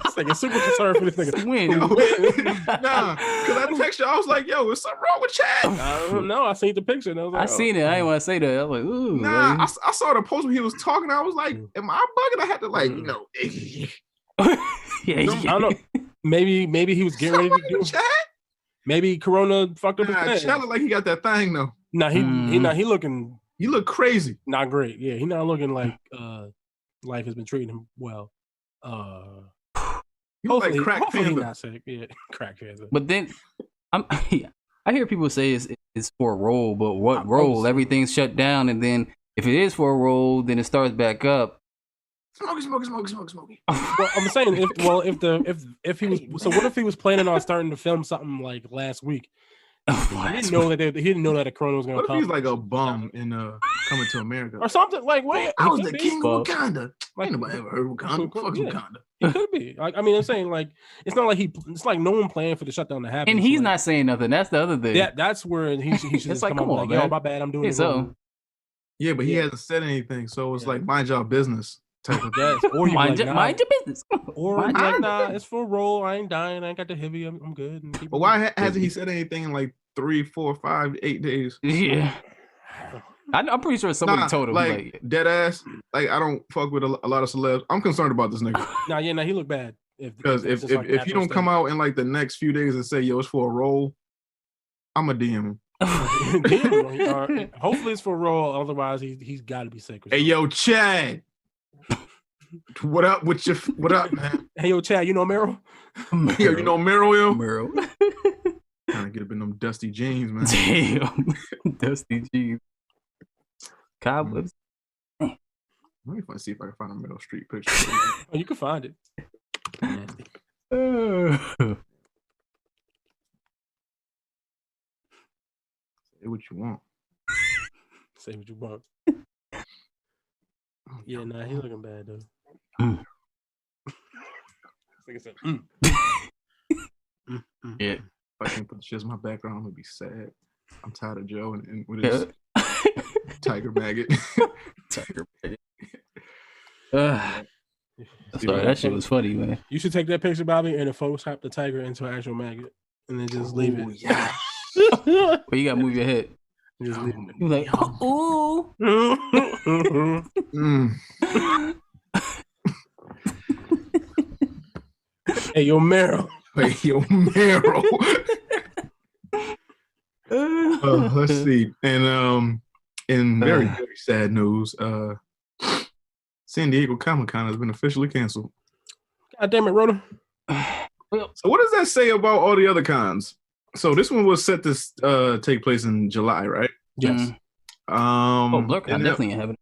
It's like a super concern for this nigga. When? Nah, because I text you, I was like, yo, what's something wrong with Chad? I don't know. I seen the picture. And I was like, seen it. I didn't want to say that. I was like, ooh. Nah, I saw the post when he was talking. I was like, am I bugging? I had to like, yeah, I don't know. Maybe he was getting ready to do Chad? Maybe Corona fucked up his thing. Chad look like he got that thing though. Nah, he looking. He look crazy. Not great. Yeah, he not looking like life has been treating him well. Hopefully, like crack hopefully not sick. Yeah, crack panther. But then I hear people say it's for a role, but what role? Everything's shut down, and then if it is for a role, then it starts back up. Smoky. Well, I'm saying if he was, so what if he was planning on starting to film something like last week, He didn't know that he didn't know that the Corona was going to come. What if he's like a bum in Coming to America or something? Like what? I was the king of Wakanda. Ain't nobody ever heard Wakanda. Fuck Wakanda. It could be. I mean, I'm saying like it's not like it's like no one planned for the shutdown to happen. And he's not saying nothing. That's the other thing. Yeah, that's where he should just like, come on, like, yo, my bad, I'm doing it. So. Yeah, but he hasn't said anything, so it's like mind your business type of yes. Or you mind your business. Or like, nah, it's for a role. I ain't dying. I ain't got the heavy. I'm good. But why hasn't he said anything in like 3, 4, 5, 8 days? Yeah. I'm pretty sure somebody told him. Like dead ass. Like I don't fuck with a lot of celebs. I'm concerned about this nigga. He look bad. Because if you don't come out in like the next few days and say, yo, it's for a role, I'ma DM him. Hopefully it's for a role. Otherwise, he's got to be sick. Hey, yo, Chad. What up, man? Hey, yo, Chad, you know Meryl? Yo, you know Meryl, yo? Meryl. Trying to get up in them dusty jeans, man. Damn. Dusty jeans. Cobwebs. Let me see if I can find a Meryl Streep picture. Oh, you can find it. Say what you want. Say what you want. Yeah, nah, he's looking bad though. Yeah. If I can't put the shit in my background, I'm gonna be sad. I'm tired of Joe and with his tiger maggot. Tiger maggot. Sorry, that shit was funny, man. You should take that picture, Bobby, and Photoshop the tiger into an actual maggot, and then just leave it. Yeah. But you gotta move your head. Just leave it. You're like, ooh. Hey, yo, Meryl. Hey, yo, Meryl. Let's see. And in very, very sad news, San Diego Comic-Con has been officially canceled. God damn it, Rhoda. So what does that say about all the other cons? So this one was set to take place in July, right? Yes. BlurCon definitely ain't having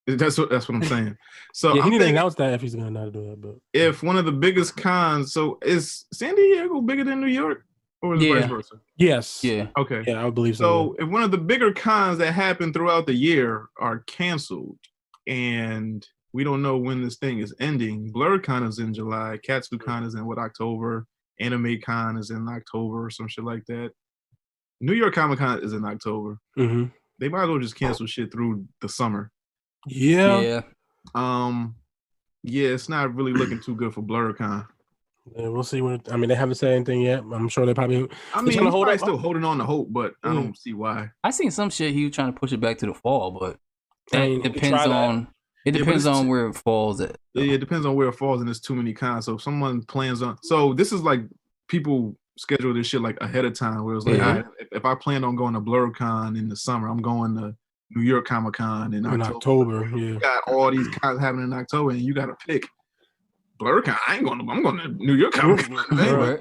it. That's what I'm saying. So yeah, he didn't announce that if he's gonna not do that. But if one of the biggest cons, so is San Diego bigger than New York, or is it vice versa? Yes. Yeah. Okay. Yeah, I believe so. So if one of the bigger cons that happen throughout the year are canceled, and we don't know when this thing is ending, BlurCon is in July, KatsuCon is in October, Anime Con is in October, or some shit like that. New York Comic Con is in October. Mm-hmm. They might as well just cancel shit through the summer. Yeah. Yeah, it's not really looking too good for BlurCon. Yeah, we'll see what. I mean, they haven't said anything yet. I'm sure they probably. I mean, he's probably still holding on to hope, but I don't see why. I seen some shit he was trying to push it back to the fall, but that depends on. It Yeah, depends on where it falls at. Yeah, it depends on where it falls, and there's too many cons. So if someone plans on, so this is like people schedule this shit like ahead of time, where it's like, all right, if I plan on going to BlurCon in the summer, I'm going to New York Comic Con in October. Yeah, you got all these cons happening in October, and you got to pick BlurCon. I'm going to New York Comic Con. Right.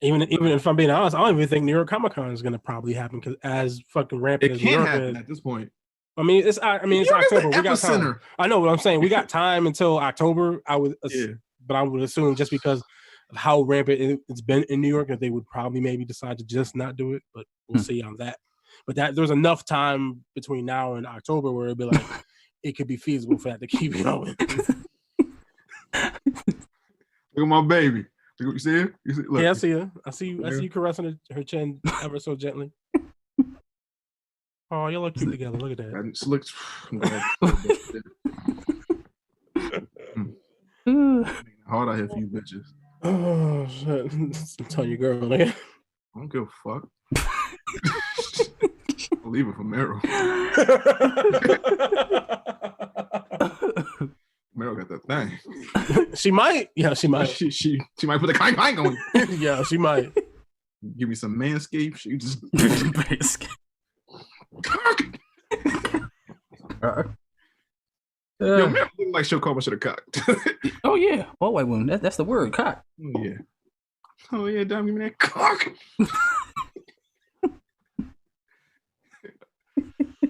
Even if I'm being honest, I don't even think New York Comic Con is going to probably happen because as fucking rampant as New York is at this point. I mean, it's October. We got time. I know what I'm saying. We got time until October. But I would assume just because of how rampant it's been in New York, that they would probably maybe decide to just not do it. But we'll see on that. But there's enough time between now and October where it'd be like it could be feasible for that to keep going. Look at my baby. You see her? Look. Yeah, I see her. I see you caressing her chin ever so gently. Oh, y'all look cute together. Look at that. It looks. Hard out here for you bitches. Oh shit! Tell your girl, nigga. I don't give a fuck. I'll leave it for Meryl. Meryl got that thing. She might. Yeah, she might. She might put the clank on. Yeah, she might. Give me some Manscaped. She just. Yo, man, look like she'll call my shit a cock. Oh yeah, all white women. That's the word, cock. Oh yeah, damn, give me that cock.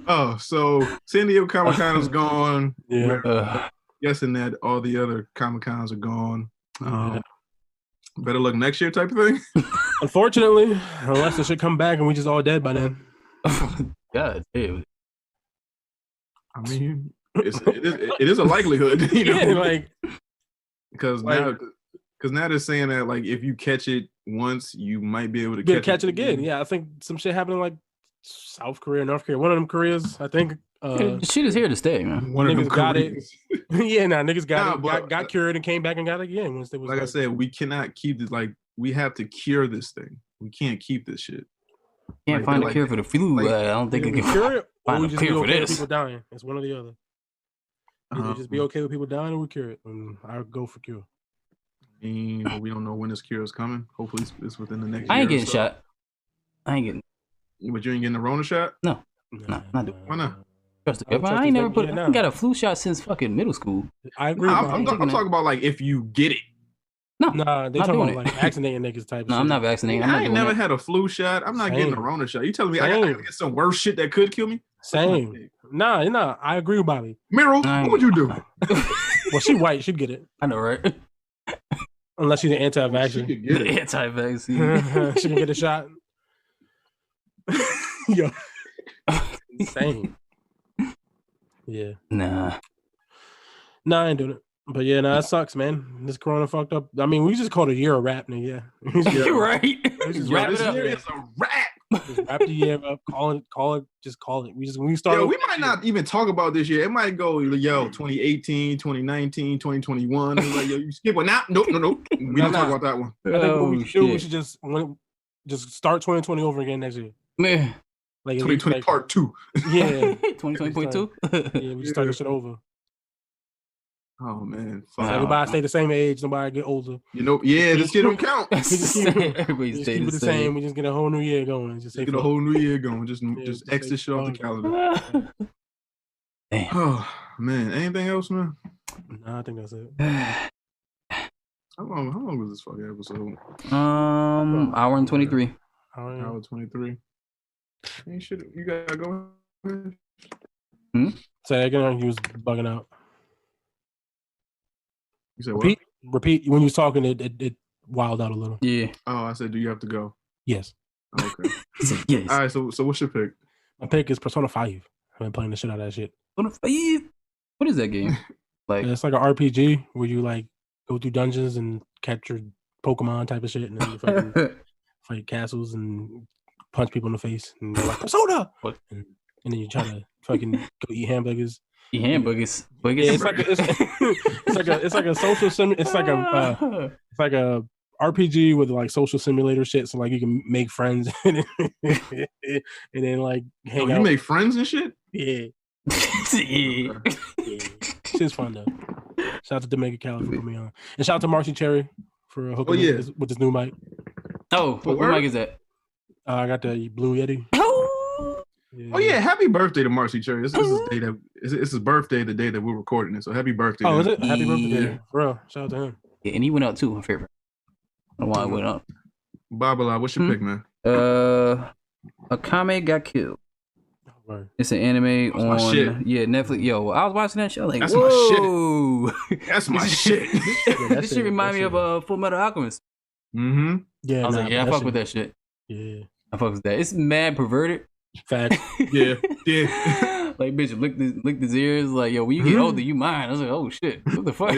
Oh, so San Diego Comic Con is gone. Yeah. Guessing that all the other Comic Cons are gone. Better luck next year type of thing. Unfortunately, unless the shit come back and we just all dead by then. God damn. I mean, it is a likelihood, you know, like because now they're saying that like if you catch it once, you might be able to catch it again. Yeah, I think some shit happened in like South Korea, North Korea, one of them Koreas. I think shit is here to stay, man. One of them got Koreans. it. Yeah, niggas got cured and came back and got it again once they was like I said, we cannot keep this. Like we have to cure this thing. We can't keep this shit. Can't find a cure for the flu. I don't think we can cure it. Find or a we just cure be for okay this. with people dying. It's one or the other. Either just be okay with people dying or we cure it. And I'll go for cure. But we don't know when this cure is coming. Hopefully it's within the next year. I ain't getting shot. I ain't getting. But you ain't getting the Rona shot? No. Not doing. Why not? I ain't never put. I got a flu shot since fucking middle school. I agree. I'm talking about like if you get it. No, they talking about like vaccinating niggas type. No, I'm not vaccinating. I ain't never had a flu shot. I'm not getting a Rona shot. You telling me I gotta get some worse shit that could kill me? Same. Nah. I agree with Bobby. Meryl, what would you do? Well, she white. She'd get it. I know, right? Unless she's an anti-vaccine. She could get it. Anti-vaccine. She can get a shot. Yo. Insane. Yeah. Nah, I ain't doing it. But yeah, that sucks, man. This corona fucked up. I mean, we just called a year a wrap, nigga. Yeah. You're right. Just wrap it up. It's a wrap. Just wrap the year up. Call it. Just call it. We start. Yo, we might not even talk about this year. It might go, 2018, 2019, 2021. Like, yo, you skip one. Nope. We don't talk about that one. I think what we should do, we should just start 2020 over again next year. Man. Like 2020 part 2. Yeah. 2020.2. Yeah, we just start this shit over. Oh man, everybody stay the same age. Nobody get older. This shit don't count. Everybody stay the same. We just get a whole new year going. Just get a whole new year going. Just X this shit off the calendar. Oh man, anything else, man? No, I think that's it. How long was this fucking episode? Hour and 23. Hour 23. You gotta go ahead. Say again. He was bugging out. You said what? Repeat. When you was talking, it wilded out a little. Yeah. Oh, I said, do you have to go? Yes. Okay. Yes. All right. So what's your pick? My pick is Persona 5. I've been playing the shit out of that shit. Persona 5. What is that game? Like it's like an RPG where you like go through dungeons and capture Pokemon type of shit, and then you fucking fight castles and punch people in the face, and they're like Persona. And then you try to fucking go eat hamburgers. Hamburgers. Yeah, it's like a social sim. It's like a RPG with like social simulator shit. So like you can make friends and then like hang out. You make friends and shit. Yeah. Yeah. Shit's fun though. Shout out to Dominican Cali for putting me on, and shout out to Marcy Cherry for hooking with this new mic. Oh, what mic is that? I got the Blue Yeti. Yeah. Oh yeah! Happy birthday to Marcy Cherry. This is his birthday the day that we're recording it. So happy birthday! Oh, is it? Happy birthday, bro! Shout out to him. Yeah, and he went out too. My favorite. I don't know why I went up. Babala, what's your pick, man? Akame got killed. Right. It's an anime on Netflix. Yo, I was watching that show. Like, that's whoa, my shit. That's my shit. This shit remind me of Full Metal Alchemist. Mm-hmm. Yeah, I was like, I fuck with that shit. Yeah, I fuck with that. It's mad perverted. Fact. Yeah. Like, bitch, licked his ears. Like, yo, when you get older, you mine. I was like, oh shit, what the fuck?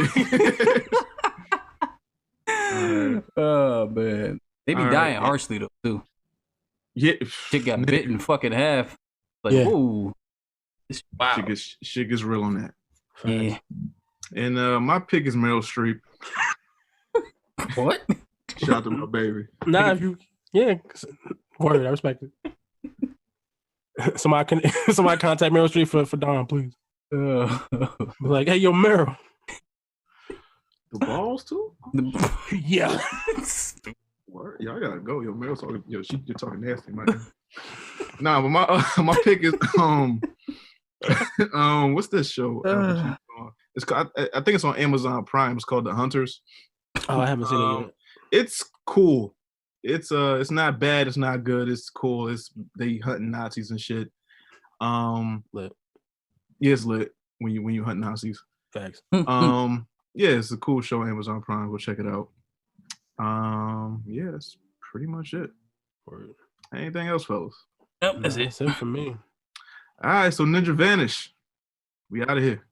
Oh man, they be dying harshly though too. Yeah, shit got bit in fucking half. Like, ooh, wow. Shit gets real on that. Yeah. And my pick is Meryl Streep. What? Shout out to my baby. Nah, word, I respect it. Somebody contact Meryl Streep for Don, please. Like, hey, yo, Meryl. The balls too? Yeah. Word. Yeah, I gotta go. Yo, Meryl's talking. Yo, you're talking nasty, man. Nah, but my pick is what's this show? It's called, I think it's on Amazon Prime. It's called The Hunters. Oh, I haven't seen it yet. It's cool. It's not bad. It's not good. It's cool. They hunting Nazis and shit. Lit. Yeah, it's lit when you hunt Nazis. Facts. Yeah, it's a cool show on Amazon Prime. Go check it out. Yeah, that's pretty much it. Anything else, fellas? Nope, that's it. That's it for me. All right, so Ninja Vanish. We out of here.